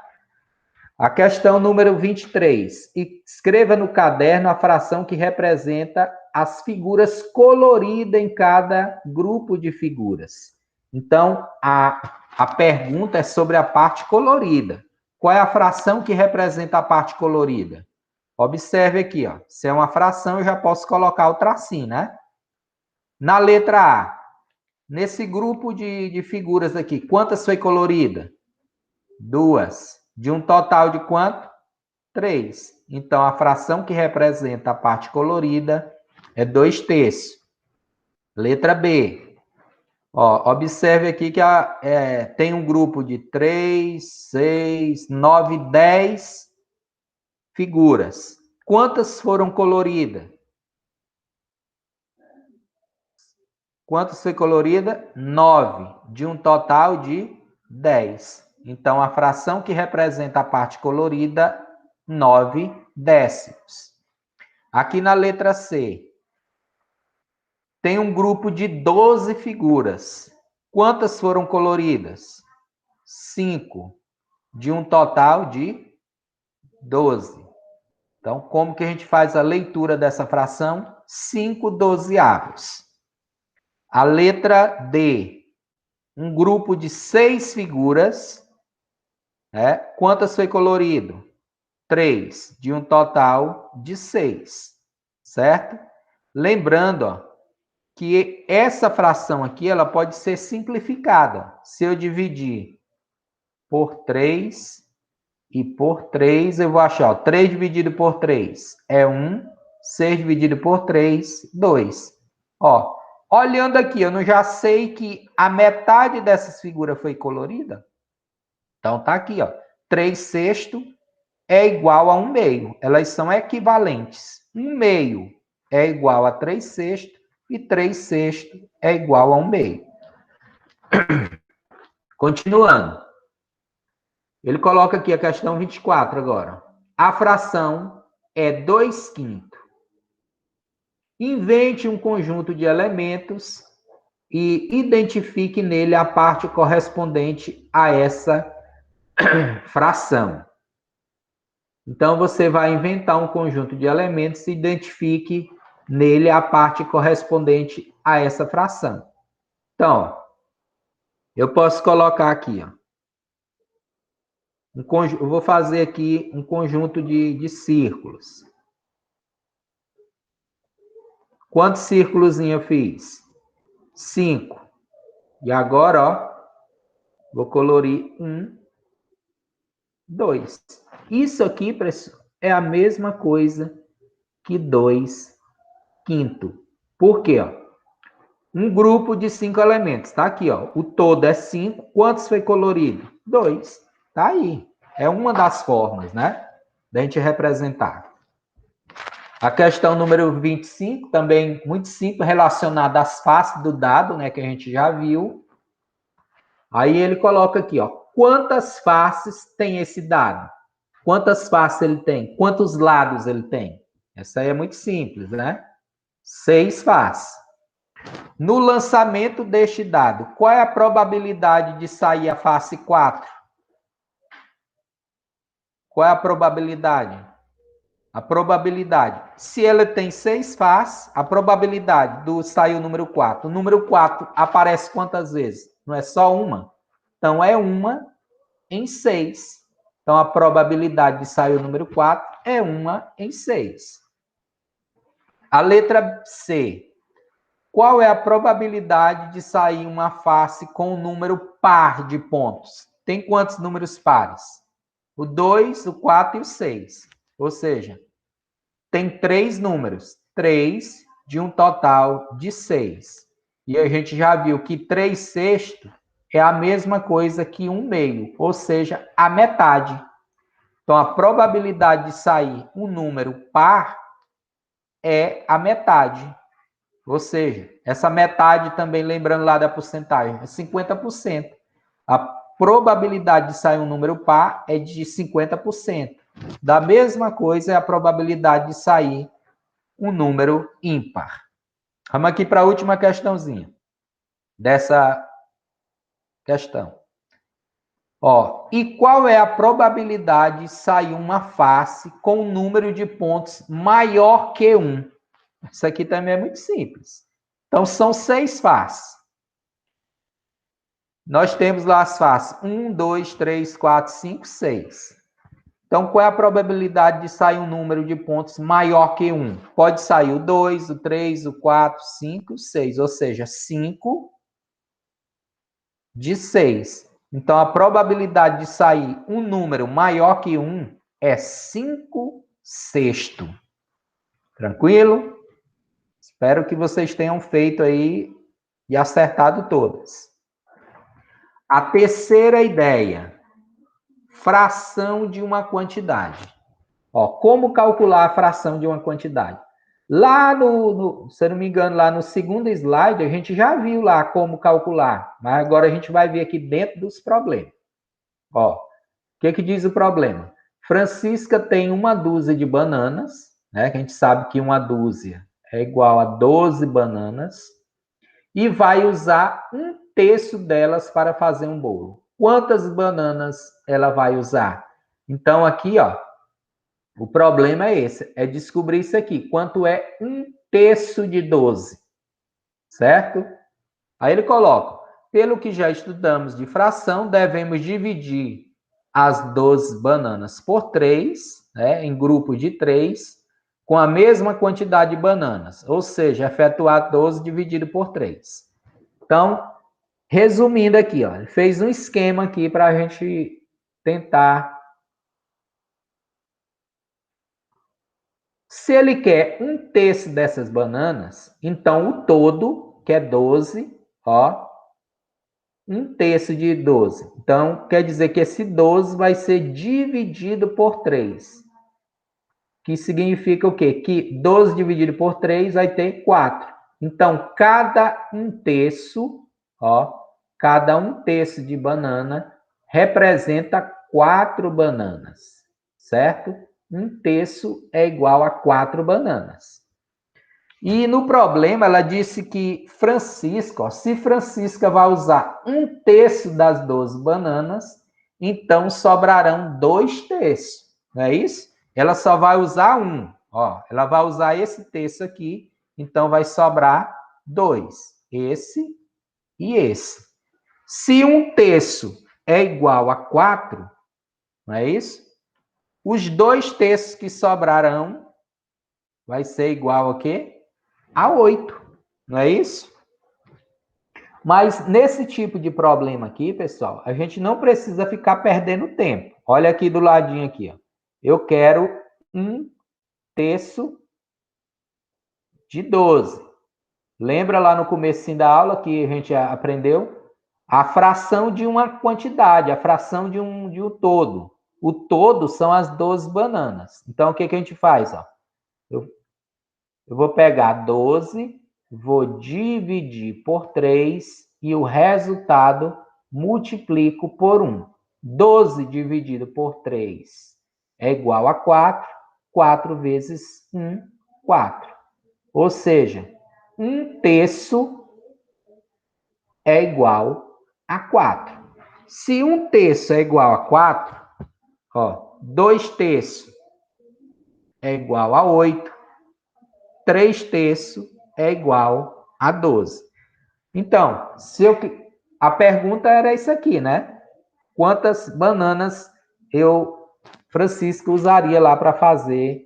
[SPEAKER 1] A questão número 23. Escreva no caderno a fração que representa as figuras coloridas em cada grupo de figuras. Então, a pergunta é sobre a parte colorida. Qual é a fração que representa a parte colorida? Observe aqui, ó. Se é uma fração, eu já posso colocar o tracinho, né? Na letra A, nesse grupo de figuras aqui, quantas foi colorida? 2. De um total de quanto? 3. Então, a fração que representa a parte colorida é 2/3. Letra B. Ó, observe aqui que tem um grupo de 3, 6, 9, 10 figuras. Quantas foram coloridas? Quantas foi colorida? 9, de um total de 10. Então, a fração que representa a parte colorida, 9/10. Aqui na letra C, tem um grupo de 12 figuras. Quantas foram coloridas? 5, de um total de 12. Então, como que a gente faz a leitura dessa fração? 5/12. A letra D, um grupo de 6 figuras. Quantas foi colorido? 3, de um total de 6. Certo? Lembrando, ó, que essa fração aqui ela pode ser simplificada. Se eu dividir por 3 e por 3, eu vou achar, ó, 3 dividido por 3 é 1, 6 dividido por 3, 2. Ó, olhando aqui, eu não já sei que a metade dessas figuras foi colorida? Então, tá aqui, ó. 3/6 é igual a 1/2. Elas são equivalentes. 1/2 é igual a 3/6 e 3/6 é igual a 1/2. Continuando. Ele coloca aqui a questão 24 agora. A fração é 2/5. Invente um conjunto de elementos e identifique nele a parte correspondente a essa fração. Então, você vai inventar um conjunto de elementos e identifique nele a parte correspondente a essa fração. Então, eu posso colocar aqui, ó, eu vou fazer aqui um conjunto de círculos. Quantos círculos eu fiz? 5. E agora, ó, vou colorir 1, 2. Isso aqui, pessoal, é a mesma coisa que 2/5. Por quê? Ó? Um grupo de 5 elementos. Tá aqui, ó. O todo é 5. Quantos foi colorido? 2. Tá aí. É uma das formas, né? Da gente representar. A questão número 25, também muito simples, relacionada às faces do dado, né? Que a gente já viu. Aí ele coloca aqui, ó. Quantas faces tem esse dado? Quantas faces ele tem? Quantos lados ele tem? Essa aí é muito simples, né? 6 faces. No lançamento deste dado, qual é a probabilidade de sair a face 4? Qual é a probabilidade? A probabilidade. Se ele tem 6 faces, a probabilidade do sair o número 4. O número 4 aparece quantas vezes? Não é só uma? Então, é 1 em 6. Então, a probabilidade de sair o número 4 é 1 em 6. A letra C. Qual é a probabilidade de sair uma face com um número par de pontos? Tem quantos números pares? O 2, o 4 e o 6. Ou seja, tem 3 números. 3 de um total de 6. E a gente já viu que 3/6 é a mesma coisa que 1/2, ou seja, a metade. Então, a probabilidade de sair um número par é a metade. Ou seja, essa metade também, lembrando lá da porcentagem, é 50%. A probabilidade de sair um número par é de 50%. Da mesma coisa é a probabilidade de sair um número ímpar. Vamos aqui para a última questãozinha dessa questão. Ó, e qual é a probabilidade de sair uma face com um número de pontos maior que 1? Isso aqui também é muito simples. Então, são 6 faces. Nós temos lá as faces 1, 2, 3, 4, 5, 6. Então, qual é a probabilidade de sair um número de pontos maior que 1? Pode sair o 2, o 3, o 4, 5, o 6. Ou seja, 5 de 6. Então, a probabilidade de sair um número maior que 1 é 5 sexto. Tranquilo? Espero que vocês tenham feito aí e acertado todas. A terceira ideia, fração de uma quantidade. Ó, como calcular a fração de uma quantidade? Lá se eu não me engano, lá no segundo slide, a gente já viu lá como calcular, mas agora a gente vai ver aqui dentro dos problemas. Ó, o que diz o problema? Francisca tem uma dúzia de bananas, né? Que a gente sabe que uma dúzia é igual a 12 bananas, e vai usar 1/3 delas para fazer um bolo. Quantas bananas ela vai usar? Então, aqui, ó, o problema é esse, é descobrir isso aqui. Quanto é 1/3 de 12? Certo? Aí ele coloca, pelo que já estudamos de fração, devemos dividir as 12 bananas por 3, né, em grupo de 3, com a mesma quantidade de bananas, ou seja, efetuar 12 dividido por 3. Então, resumindo aqui, ó, ele fez um esquema aqui para a gente tentar. Se ele quer 1/3 dessas bananas, então o todo, que é 12, ó, 1/3 de 12. Então, quer dizer que esse 12 vai ser dividido por 3. Que significa o quê? Que 12 dividido por 3 vai ter 4. Então, cada 1/3, ó, cada 1/3 de banana representa 4 bananas, certo? 1/3 é igual a 4 bananas. E no problema, ela disse que Francisca, ó, se Francisca vai usar 1/3 das 12 bananas, então sobrarão 2/3, não é isso? Ela só vai usar um, ó, ela vai usar esse terço aqui, então vai sobrar 2, esse e esse. Se 1/3 é igual a 4, não é isso? Os 2/3 que sobrarão vai ser igual a quê? A 8, não é isso? Mas nesse tipo de problema aqui, pessoal, a gente não precisa ficar perdendo tempo. Olha aqui do ladinho aqui, ó. Eu quero 1/3 de 12. Lembra lá no comecinho da aula que a gente aprendeu? A fração de uma quantidade, a fração de um todo. O todo são as 12 bananas. Então, o que a gente faz? Ó? Eu vou pegar 12, vou dividir por 3 e o resultado multiplico por 1. 12 dividido por 3 é igual a 4. 4 vezes 1, 4. Ou seja, 1/3 é igual a 4. Se 1/3 é igual a 4, ó, 2/3 é igual a 8. 3/3 é igual a 12. Então, a pergunta era isso aqui, né? Quantas bananas Francisco, usaria lá para fazer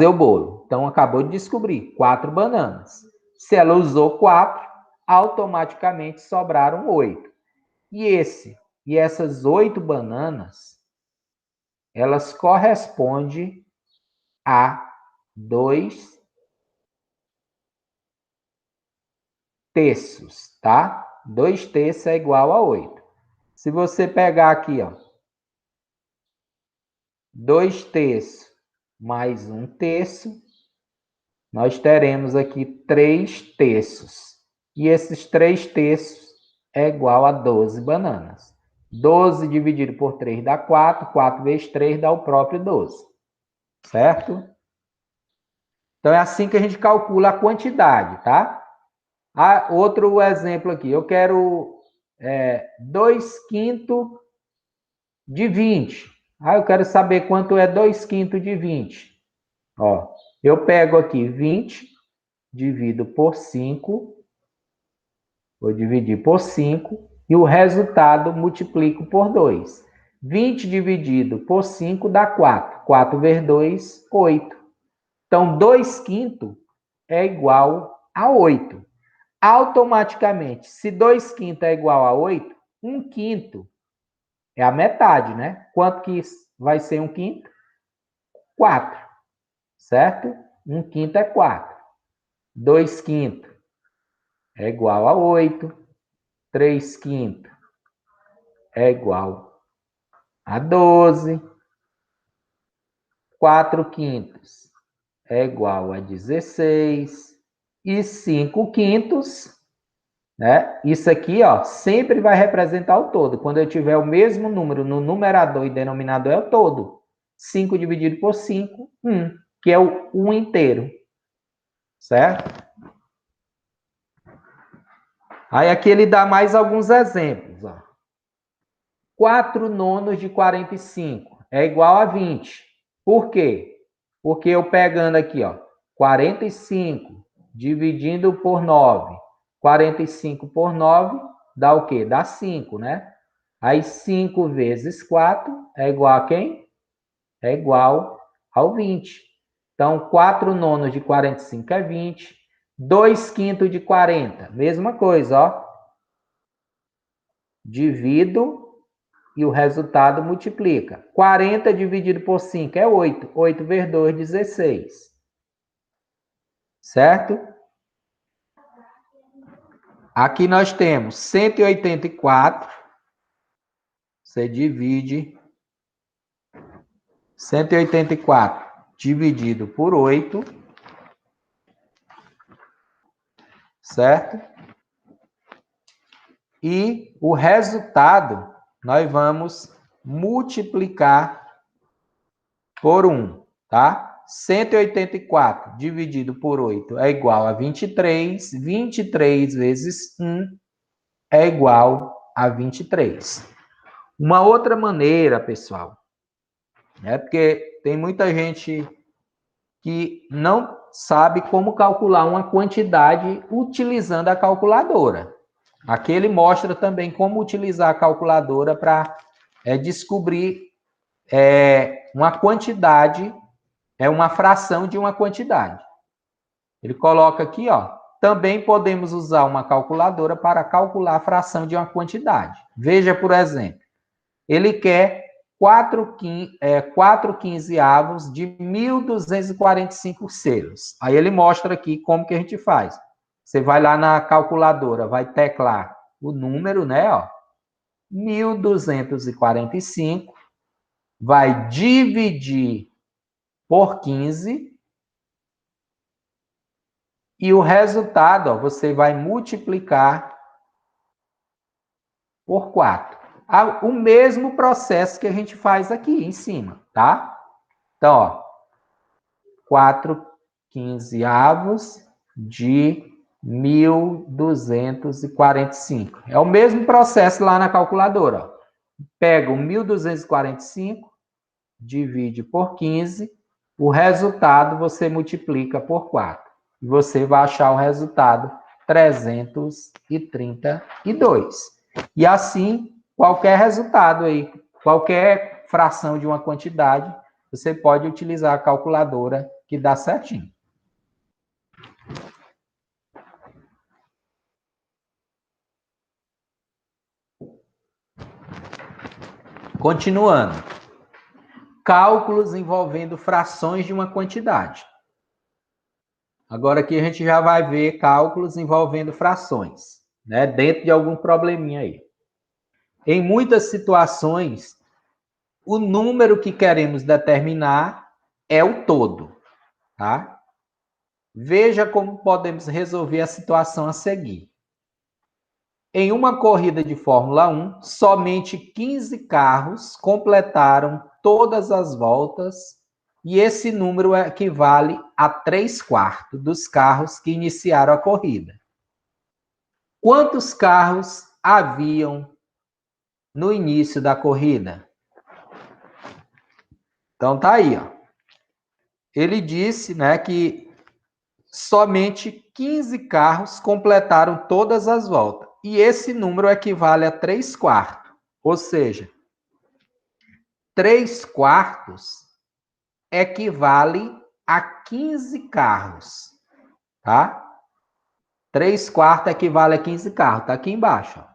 [SPEAKER 1] o bolo? Então, acabou de descobrir, 4 bananas. Se ela usou 4, automaticamente sobraram 8. E essas 8 bananas, elas correspondem a 2/3, tá? 2/3 é igual a 8. Se você pegar aqui, ó, 2/3 mais 1/3, nós teremos aqui 3/3. E esses 3/3 é igual a 12 bananas. 12 dividido por 3 dá 4. 4 vezes 3 dá o próprio 12. Certo? Então, é assim que a gente calcula a quantidade, tá? Outro exemplo aqui. Eu quero 2/5 de 20. Eu quero saber quanto é 2/5 de 20. Ó, eu pego aqui 20, divido por 5, vou dividir por 5, e o resultado multiplico por 2. 20 dividido por 5 dá 4. 4 vezes 2, 8. Então, 2/5 é igual a 8. Automaticamente, se 2/5 é igual a 8, 1/5 é a metade, né? Quanto que vai ser 1/5? 4, certo? 1/5 é 4. 2/5 é igual a 8. 3/5 é igual a 12. 4/5 é igual a 16. E 5/5, né? Isso aqui, ó, sempre vai representar o todo. Quando eu tiver o mesmo número no numerador e denominador é o todo. 5 dividido por 5, 1, que é o 1 inteiro. Certo? Aí aqui ele dá mais alguns exemplos, ó. 4/9 de 45 é igual a 20. Por quê? Porque eu pegando aqui, ó, 45 dividindo por 9. 45 por 9 dá o quê? Dá 5, né? Aí 5 vezes 4 é igual a quem? É igual ao 20. Então, 4/9 de 45 é 20. 2/5 de 40, mesma coisa, ó. Divido e o resultado multiplica. 40 dividido por 5 é 8. 8 vezes 2, 16. Certo? Aqui nós temos 184. Você divide 184 dividido por 8. Certo? E o resultado nós vamos multiplicar por 1, tá? 184 dividido por 8 é igual a 23. 23 vezes 1 é igual a 23. Uma outra maneira, pessoal, é porque tem muita gente que não sabe como calcular uma quantidade utilizando a calculadora. Aqui ele mostra também como utilizar a calculadora para descobrir uma quantidade, uma fração de uma quantidade. Ele coloca aqui, ó, também podemos usar uma calculadora para calcular a fração de uma quantidade. Veja, por exemplo, ele quer 4 quinzeavos de 1.245 selos. Aí ele mostra aqui como que a gente faz. Você vai lá na calculadora, vai teclar o número, né, ó, 1.245, vai dividir por 15 e o resultado, ó, você vai multiplicar por 4. O mesmo processo que a gente faz aqui em cima, tá? Então, ó, 4 quinzeavos de 1.245. É o mesmo processo lá na calculadora, ó. Pega o 1.245, divide por 15, o resultado você multiplica por 4. E você vai achar o resultado 332. E assim, qualquer resultado aí, qualquer fração de uma quantidade, você pode utilizar a calculadora que dá certinho. Continuando. Cálculos envolvendo frações de uma quantidade. Agora aqui a gente já vai ver cálculos envolvendo frações, né? Dentro de algum probleminha aí. Em muitas situações, o número que queremos determinar é o todo, tá? Veja como podemos resolver a situação a seguir. Em uma corrida de Fórmula 1, somente 15 carros completaram todas as voltas e esse número equivale a 3/4 dos carros que iniciaram a corrida. Quantos carros haviam no início da corrida? Então tá aí, ó. Ele disse, né, que somente 15 carros completaram todas as voltas. E esse número equivale a 3/4. Ou seja, 3/4 equivale a 15 carros. Tá? 3/4 equivale a 15 carros. Tá aqui embaixo. Ó.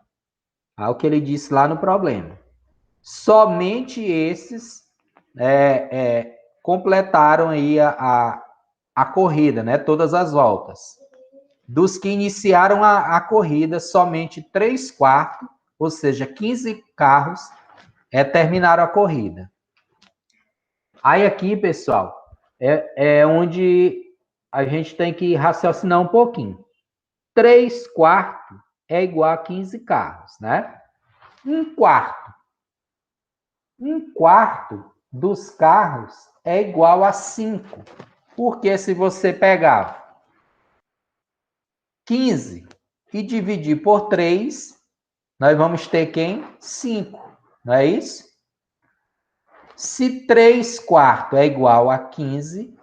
[SPEAKER 1] É o que ele disse lá no problema. Somente esses completaram aí a corrida, né? Todas as voltas. Dos que iniciaram a corrida, somente 3/4, ou seja, 15 carros, terminaram a corrida. Aí aqui, pessoal, é onde a gente tem que raciocinar um pouquinho. 3/4 é igual a 15 carros, né? 1/4 dos carros é igual a 5. Porque se você pegar 15 e dividir por 3, nós vamos ter quem? 5, não é isso? Se 3/4 é igual a 15,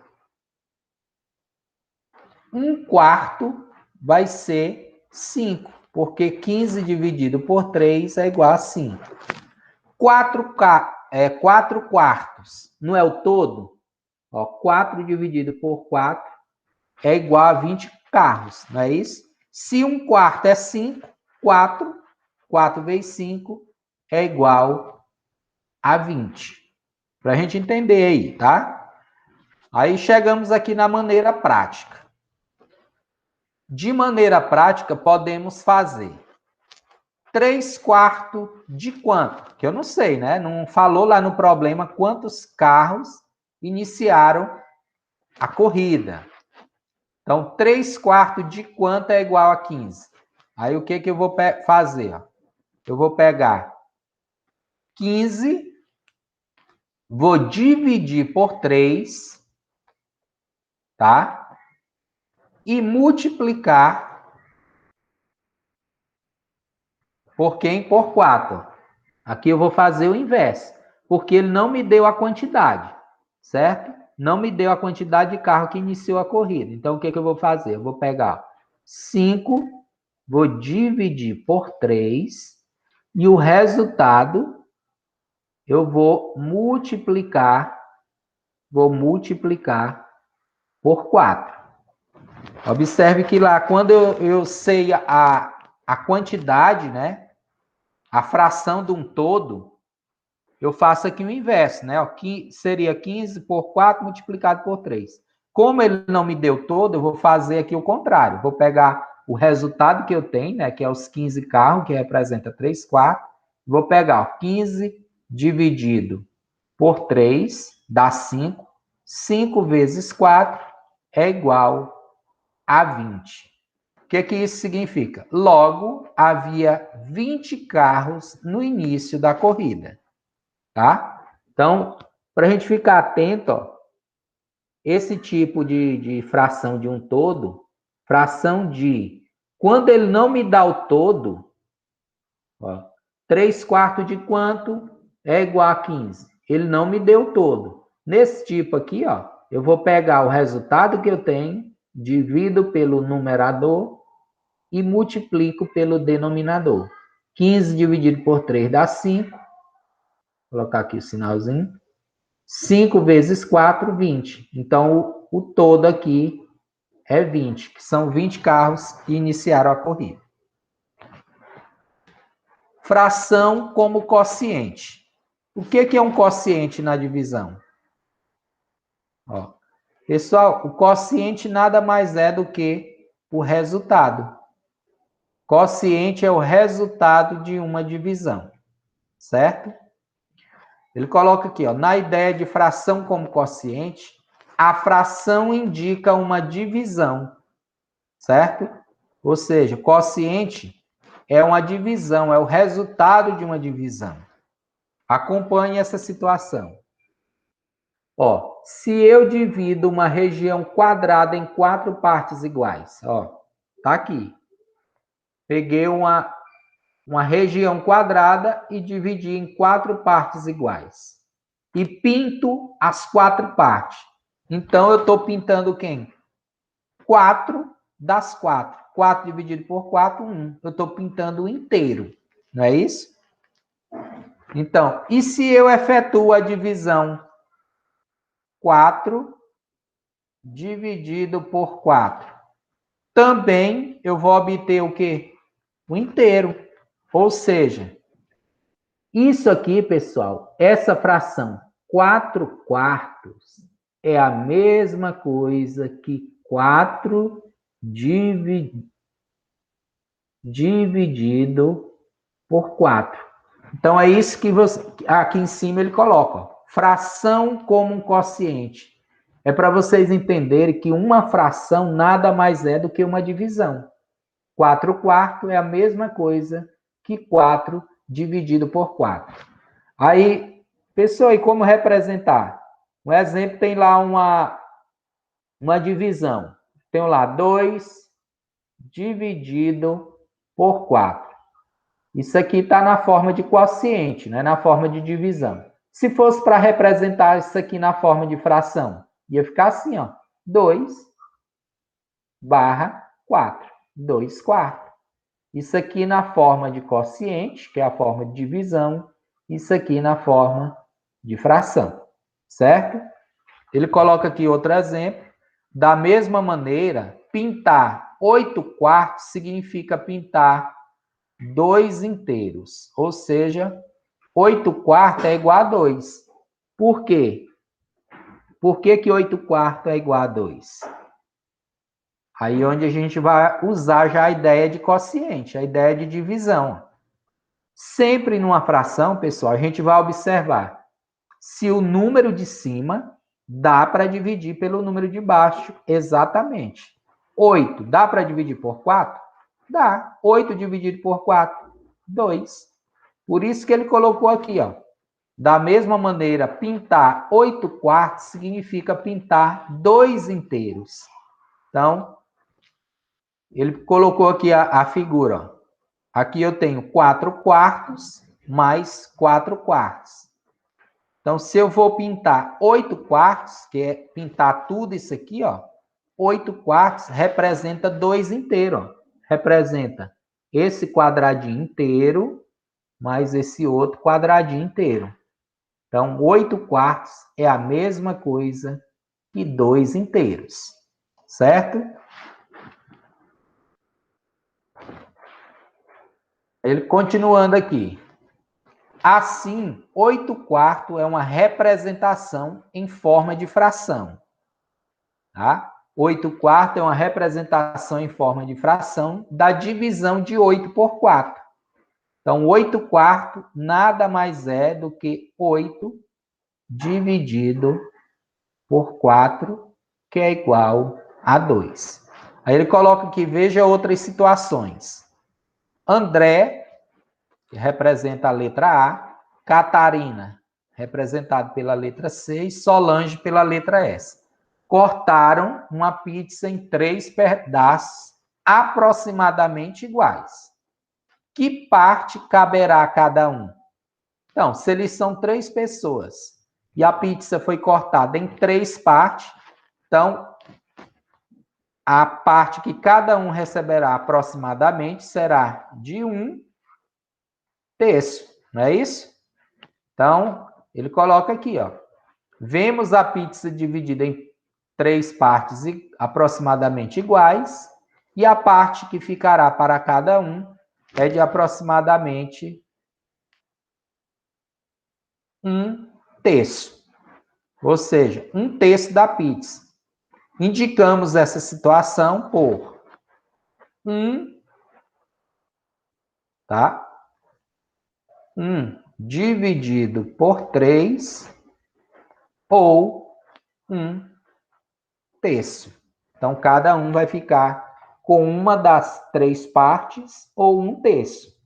[SPEAKER 1] 1/4 vai ser 5, porque 15 dividido por 3 é igual a 5. 4 quartos não é o todo? Ó, 4 dividido por 4 é igual a 20 carros, não é isso? Se 1/4 é 5, 4 vezes 5 é igual a 20. Para a gente entender aí, tá? Aí chegamos aqui na maneira prática. De maneira prática, podemos fazer 3/4 de quanto? Que eu não sei, né? Não falou lá no problema quantos carros iniciaram a corrida. Então, 3/4 de quanto é igual a 15? Aí, o que eu vou fazer? Eu vou pegar 15, vou dividir por 3, tá? E multiplicar por quem? Por 4. Aqui eu vou fazer o inverso, porque ele não me deu a quantidade, certo? Não me deu a quantidade de carro que iniciou a corrida. Então, o que eu vou fazer? Eu vou pegar 5, vou dividir por 3, e o resultado eu vou multiplicar por 4. Observe que lá, quando eu sei a quantidade, né? A fração de um todo, eu faço aqui o inverso, né? Que seria 15 por 4 multiplicado por 3. Como ele não me deu todo, eu vou fazer aqui o contrário. Vou pegar o resultado que eu tenho, né? Que é os 15 carros, que representa 3/4. Vou pegar 15 dividido por 3, dá 5. 5 vezes 4 é igual a 20. O que isso significa? Logo, havia 20 carros no início da corrida, tá? Então, para a gente ficar atento, ó, esse tipo de fração de um todo, fração de... Quando ele não me dá o todo, ó, 3/4 de quanto é igual a 15? Ele não me deu o todo. Nesse tipo aqui, ó, eu vou pegar o resultado que eu tenho, divido pelo numerador e multiplico pelo denominador. 15 dividido por 3 dá 5. Vou colocar aqui o sinalzinho. 5 vezes 4, 20. Então, o todo aqui é 20, que são 20 carros que iniciaram a corrida. Fração como quociente. O que é um quociente na divisão? Ó, pessoal, o quociente nada mais é do que o resultado. Quociente é o resultado de uma divisão, certo? Ele coloca aqui, ó, na ideia de fração como quociente, a fração indica uma divisão, certo? Ou seja, quociente é uma divisão, é o resultado de uma divisão. Acompanhe essa situação. Ó, se eu divido uma região quadrada em 4 partes iguais, ó, tá aqui. Peguei uma região quadrada e dividi em 4 partes iguais. E pinto as 4 partes. Então, eu estou pintando quem? 4 das 4. 4 dividido por 4, 1. Eu estou pintando o inteiro. Não é isso? Então, e se eu efetuo a divisão 4 dividido por 4? Também eu vou obter o quê? O inteiro. Ou seja, isso aqui, pessoal, essa fração 4/4 é a mesma coisa que 4 dividido por 4. Então, é isso que você, aqui em cima ele coloca. Ó, fração como um quociente. É para vocês entenderem que uma fração nada mais é do que uma divisão. 4/4 é a mesma coisa que 4 dividido por 4. Aí, pessoal, e como representar? Um exemplo tem lá uma divisão. Tem lá 2 dividido por 4. Isso aqui está na forma de quociente, né? Na forma de divisão. Se fosse para representar isso aqui na forma de fração, ia ficar assim, ó. 2/4. 2/4. Isso aqui na forma de quociente, que é a forma de divisão. Isso aqui na forma de fração. Certo? Ele coloca aqui outro exemplo. Da mesma maneira, pintar 8/4 significa pintar 2 inteiros. Ou seja, 8/4 é igual a 2. Por quê? Por que 8/4 é igual a 2? Aí onde a gente vai usar já a ideia de quociente, a ideia de divisão. Sempre numa fração, pessoal, a gente vai observar se o número de cima dá para dividir pelo número de baixo exatamente. 8 dá para dividir por 4? Dá. 8 dividido por 4? 2. Por isso que ele colocou aqui, ó. Da mesma maneira, pintar 8/4 significa pintar 2 inteiros. Então, ele colocou aqui a figura. Ó. Aqui eu tenho 4/4 mais 4/4. Então, se eu vou pintar 8/4, que é pintar tudo isso aqui, ó, 8/4 representa 2 inteiros. Ó. Representa esse quadradinho inteiro mais esse outro quadradinho inteiro. Então, 8/4 é a mesma coisa que 2 inteiros. Certo? Ele continuando aqui. Assim, 8/4 é uma representação em forma de fração. Tá? 8/4 é uma representação em forma de fração da divisão de 8 por 4. Então, 8/4 nada mais é do que 8 dividido por 4, que é igual a 2. Aí ele coloca aqui, veja outras situações. André, que representa a letra A, Catarina, representado pela letra C, e Solange pela letra S. Cortaram uma pizza em 3 pedaços aproximadamente iguais. Que parte caberá a cada um? Então, se eles são 3 pessoas e a pizza foi cortada em 3 partes, então a parte que cada um receberá aproximadamente será de 1/3, não é isso? Então, ele coloca aqui, ó. Vemos a pizza dividida em 3 partes aproximadamente iguais, e a parte que ficará para cada um é de aproximadamente 1/3. Ou seja, 1/3 da pizza. Indicamos essa situação por 1, tá? 1 dividido por 3 ou 1/3. Então, cada um vai ficar com uma das 3 partes ou 1/3.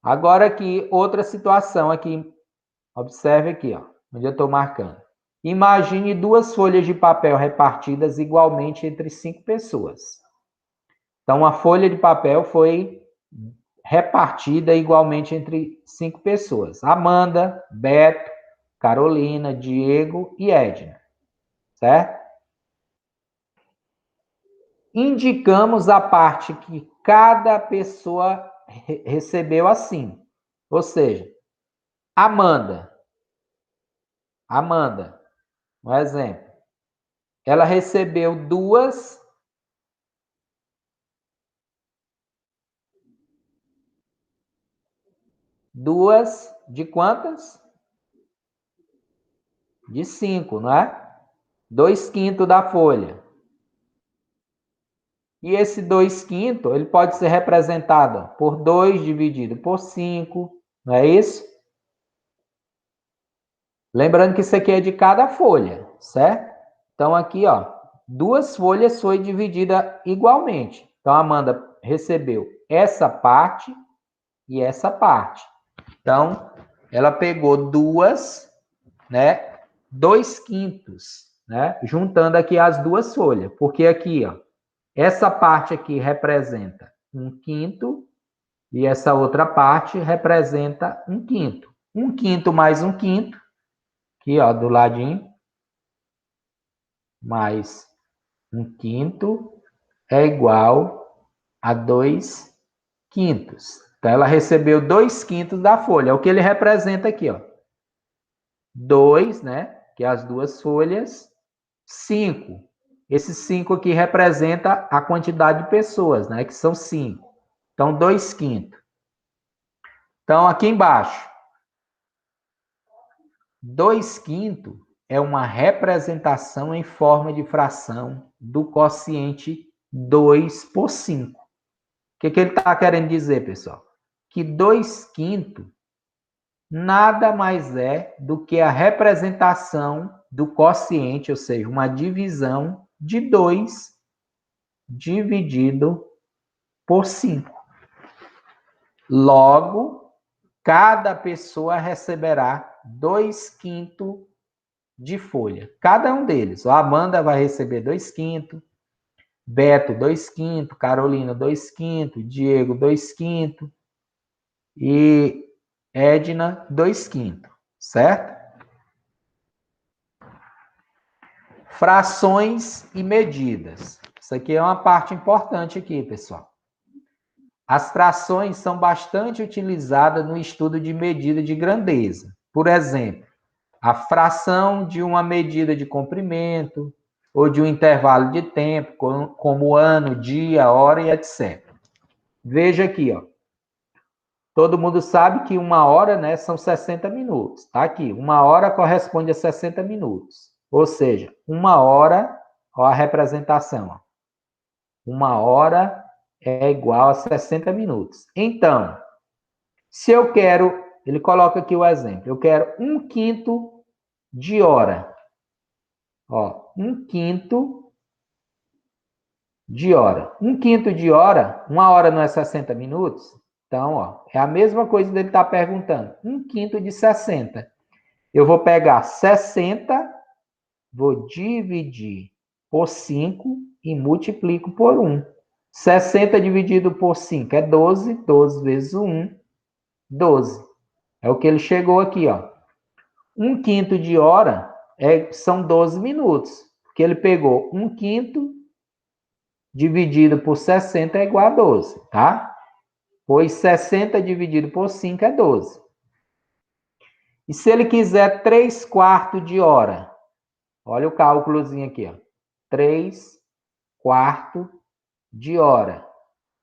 [SPEAKER 1] Agora aqui, outra situação aqui. Observe aqui, ó, onde eu estou marcando. Imagine 2 folhas de papel repartidas igualmente entre 5 pessoas. Então, a folha de papel foi repartida igualmente entre 5 pessoas. Amanda, Beto, Carolina, Diego e Edna. Certo? Indicamos a parte que cada pessoa recebeu assim. Ou seja, Amanda, um exemplo, ela recebeu 2 de quantas? de 5, não é? 2/5 da folha. E esse 2/5, ele pode ser representado por 2 dividido por 5, não é isso? Lembrando que isso aqui é de cada folha, certo? Então, aqui, ó, 2 folhas foi dividida igualmente. Então, a Amanda recebeu essa parte e essa parte. Então, ela pegou 2, né? 2/5, né? Juntando aqui as 2 folhas. Porque aqui, ó, essa parte aqui representa 1/5 e essa outra parte representa 1/5. 1/5 mais 1/5, aqui, ó, do ladinho, mais 1/5 é igual a 2/5. Então, ela recebeu 2/5 da folha. É o que ele representa aqui, ó. 2, né? Que é as 2 folhas. 5. Esse 5 aqui representa a quantidade de pessoas, né? Que são 5. Então, 2/5. Então, aqui embaixo, 2/5 é uma representação em forma de fração do quociente 2 por 5. O que ele está querendo dizer, pessoal? Que 2/5 nada mais é do que a representação do quociente, ou seja, uma divisão de 2 dividido por 5. Logo, cada pessoa receberá 2/5 de folha. Cada um deles. A Amanda vai receber 2/5, Beto 2/5, Carolina 2/5, Diego 2/5 e Edna 2/5, certo? Frações e medidas. Isso aqui é uma parte importante aqui, pessoal. As frações são bastante utilizadas no estudo de medida de grandeza. Por exemplo, a fração de uma medida de comprimento ou de um intervalo de tempo, como ano, dia, hora e etc. Veja aqui, ó. Todo mundo sabe que 1 hora, né, são 60 minutos. Tá aqui, 1 hora corresponde a 60 minutos. Ou seja, 1 hora, ó a representação, ó. 1 hora é igual a 60 minutos. Então, se eu quero, ele coloca aqui o exemplo, eu quero 1/5 de hora. Ó, 1/5 de hora. 1/5 de hora, 1 hora não é 60 minutos? Então, ó, é a mesma coisa dele estar perguntando. 1/5 de 60. Eu vou pegar 60, vou dividir por 5 e multiplico por 1. 60 dividido por 5 é 12. 12 vezes 1, 12. É o que ele chegou aqui, ó. 1/5 de hora são 12 minutos. Porque ele pegou 1/5 dividido por 60 é igual a 12, tá? Pois 60 dividido por 5 é 12. E se ele quiser 3/4 de hora? Olha o cálculozinho aqui, ó. 3/4 de hora.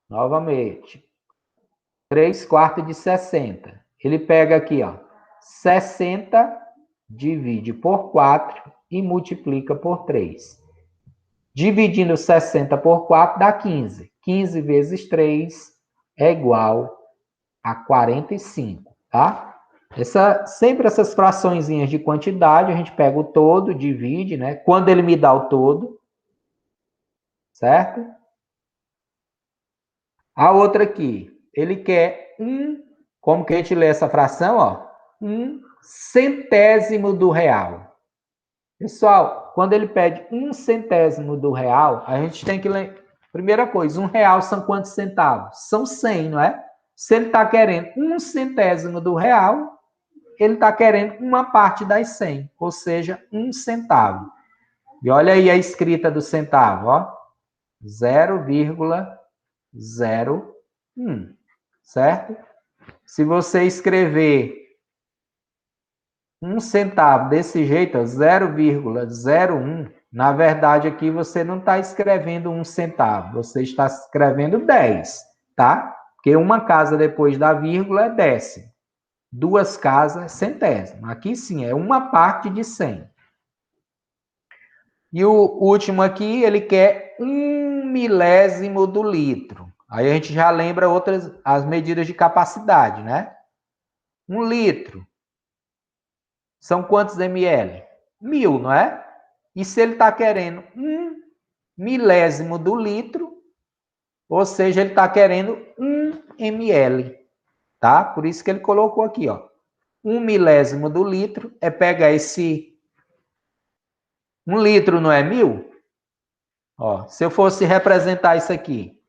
[SPEAKER 1] Novamente. 3/4 de 60. Ele pega aqui, ó. 60 divide por 4 e multiplica por 3. Dividindo 60 por 4 dá 15. 15 vezes 3 é igual a 45, tá? Sempre essas fraçõezinhas de quantidade, a gente pega o todo, divide, né? Quando ele me dá o todo, certo? A outra aqui, ele quer como que a gente lê essa fração, ó? 1/100º do real. Pessoal, quando ele pede 1/100º do real, a gente tem que ler. Primeira coisa, R$1 são quantos centavos? São 100, não é? Se ele está querendo 1/100º do real, ele está querendo uma parte das 100, ou seja, 1 centavo. E olha aí a escrita do centavo, ó. 0,01, certo? Se você escrever 1 centavo desse jeito, 0,01, na verdade aqui você não está escrevendo 1 centavo, você está escrevendo 10, tá? Porque uma casa depois da vírgula é décimo. 2 casas é centésimo. Aqui sim, é uma parte de 100. E o último aqui, ele quer 1 milésimo do litro. Aí a gente já lembra as medidas de capacidade, né? 1 litro. São quantos ml? 1000, não é? E se ele está querendo 1 milésimo do litro, ou seja, ele está querendo 1 ml, tá? Por isso que ele colocou aqui, ó. 1 milésimo do litro é pegar esse... 1 litro não é 1000? Ó, se eu fosse representar isso aqui,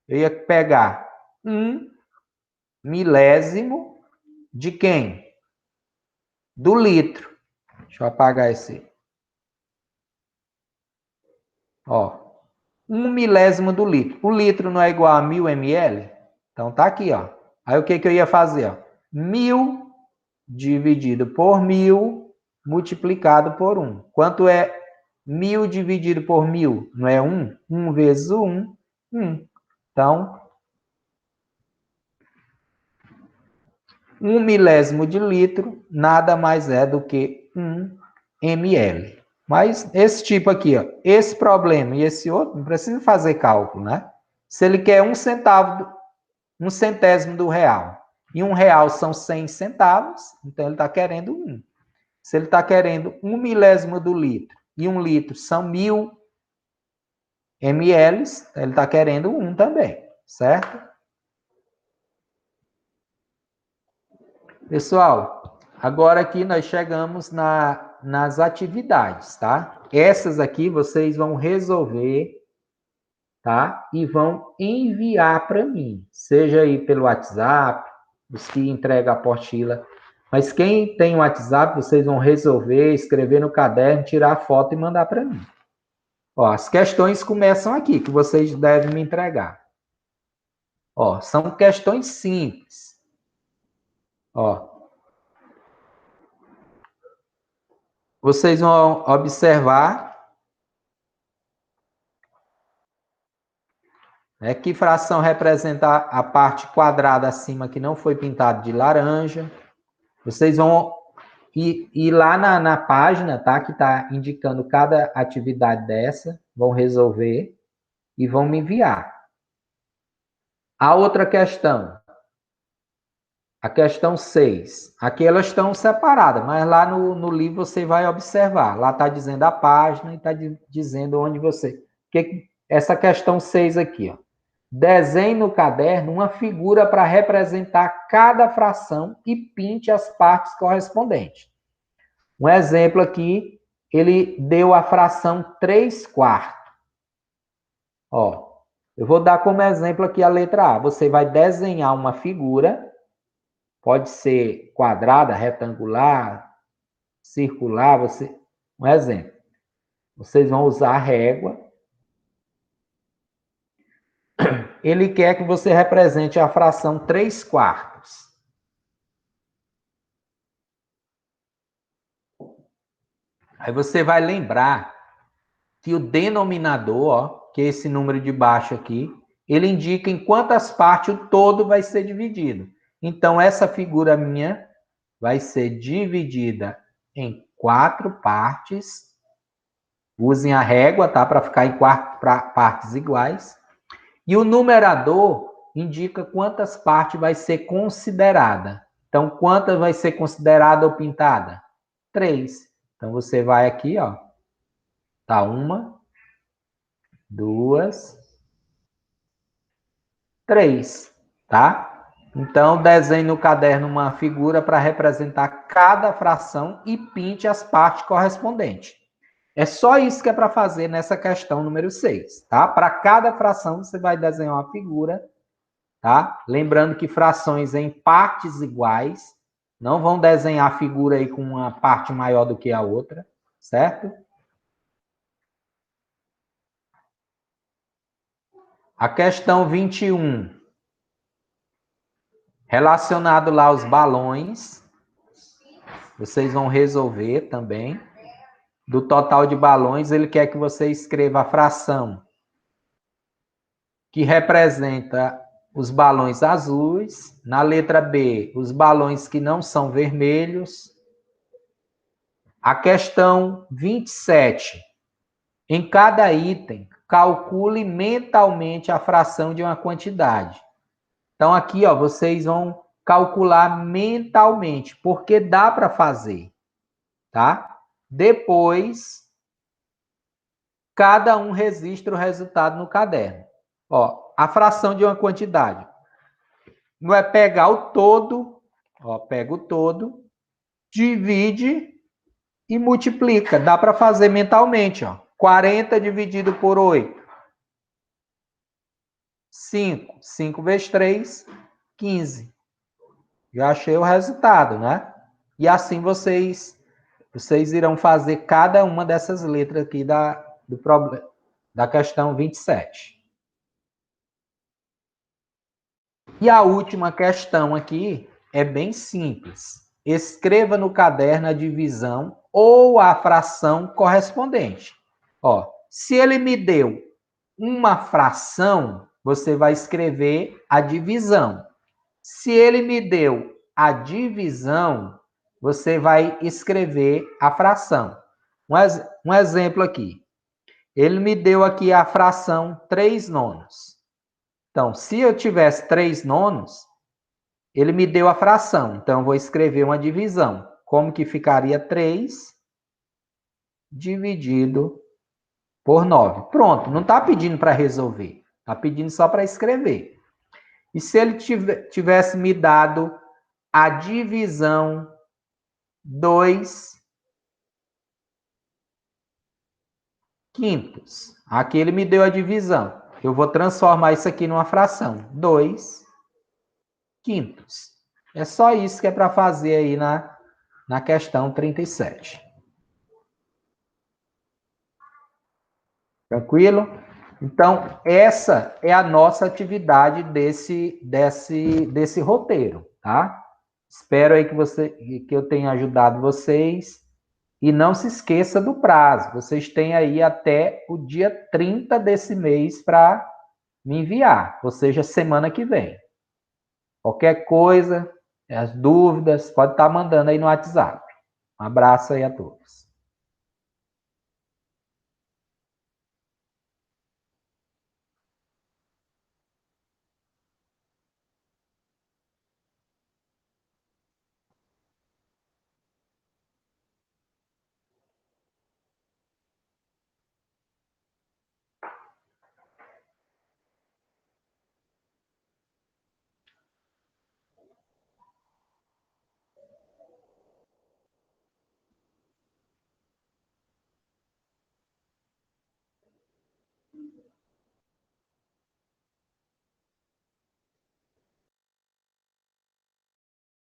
[SPEAKER 1] eu ia pegar 1 milésimo de quem? Do litro. Deixa eu apagar esse. Ó, 1 milésimo do litro. O litro não é igual a 1000 ml? Então tá aqui, ó. Aí o que que eu ia fazer, ó? 1000 dividido por 1000 multiplicado por 1. Quanto é 1000 dividido por 1000? Não é 1? 1 vezes 1, 1. Então, 1 milésimo de litro nada mais é do que 1 ml. Mas esse tipo aqui, ó, esse problema e esse outro, não precisa fazer cálculo, né? Se ele quer 1 centavo, 1 centésimo do real, e R$1 são 100 centavos, então ele está querendo 1. Se ele está querendo 1 milésimo do litro, e 1 litro são 1000 ml, ele está querendo 1 também, certo? Pessoal, agora aqui nós chegamos nas atividades, tá? Essas aqui vocês vão resolver, tá? E vão enviar para mim, seja aí pelo WhatsApp, os que entregam a apostila. Mas quem tem o WhatsApp, vocês vão resolver, escrever no caderno, tirar foto e mandar para mim. Ó, as questões começam aqui, que vocês devem me entregar. Ó, são questões simples. Ó, vocês vão observar, né, que fração representa a parte quadrada acima que não foi pintada de laranja. Vocês vão ir lá na página, tá, que está indicando cada atividade dessa, vão resolver e vão me enviar. A outra questão, a questão 6. Aqui elas estão separadas, mas lá no livro você vai observar. Lá está dizendo a página e está dizendo onde você... Essa questão 6 aqui, ó. Desenhe no caderno uma figura para representar cada fração e pinte as partes correspondentes. Um exemplo aqui, ele deu a fração 3/4. Ó, eu vou dar como exemplo aqui a letra A. Você vai desenhar uma figura, pode ser quadrada, retangular, circular, um exemplo. Vocês vão usar a régua. Ele quer que você represente a fração 3/4. Aí você vai lembrar que o denominador, ó, que é esse número de baixo aqui, ele indica em quantas partes o todo vai ser dividido. Então, essa figura minha vai ser dividida em 4 partes. Usem a régua, tá? Para ficar em 4 partes iguais. E o numerador indica quantas partes vai ser considerada. Então, quantas vai ser considerada ou pintada? 3. Então, você vai aqui, ó. Tá 1, 2, 3, tá? Então, desenhe no caderno uma figura para representar cada fração e pinte as partes correspondentes. É só isso que é para fazer nessa questão número 6, tá? Para cada fração, você vai desenhar uma figura, tá? Lembrando que frações em partes iguais, não vão desenhar a figura aí com uma parte maior do que a outra, certo? A questão 21, relacionado lá aos balões, vocês vão resolver também. Do total de balões, ele quer que você escreva a fração que representa os balões azuis. Na letra B, os balões que não são vermelhos. A questão 27, Em cada item, calcule mentalmente a fração de uma quantidade. Então, aqui, ó, vocês vão calcular mentalmente, porque dá para fazer, tá? Depois, cada um registra o resultado no caderno. Ó, a fração de uma quantidade. Não é pegar o todo, ó, pega o todo, divide e multiplica. Dá para fazer mentalmente, ó. 40 dividido por 8. 5. 5 vezes 3, 15. Já achei o resultado, né? E assim vocês irão fazer cada uma dessas letras aqui da questão 27. E a última questão aqui é bem simples. Escreva no caderno a divisão ou a fração correspondente. Ó, se ele me deu uma fração, você vai escrever a divisão. Se ele me deu a divisão, você vai escrever a fração. Um exemplo aqui. Ele me deu aqui a fração 3 nonos. Então, se eu tivesse 3 nonos, ele me deu a fração. Então, eu vou escrever uma divisão. Como que ficaria 3 dividido por 9? Pronto, não está pedindo para resolver. Está pedindo só para escrever. E se ele tivesse me dado a divisão 2 quintos. Aqui ele me deu a divisão. Eu vou transformar isso aqui numa fração. 2 quintos. É só isso que é para fazer aí na questão 37. Tranquilo? Então, essa é a nossa atividade desse roteiro, tá? Espero aí que eu tenha ajudado vocês. E não se esqueça do prazo. Vocês têm aí até o dia 30 desse mês para me enviar, ou seja, semana que vem. Qualquer coisa, as dúvidas, pode estar mandando aí no WhatsApp. Um abraço aí a todos.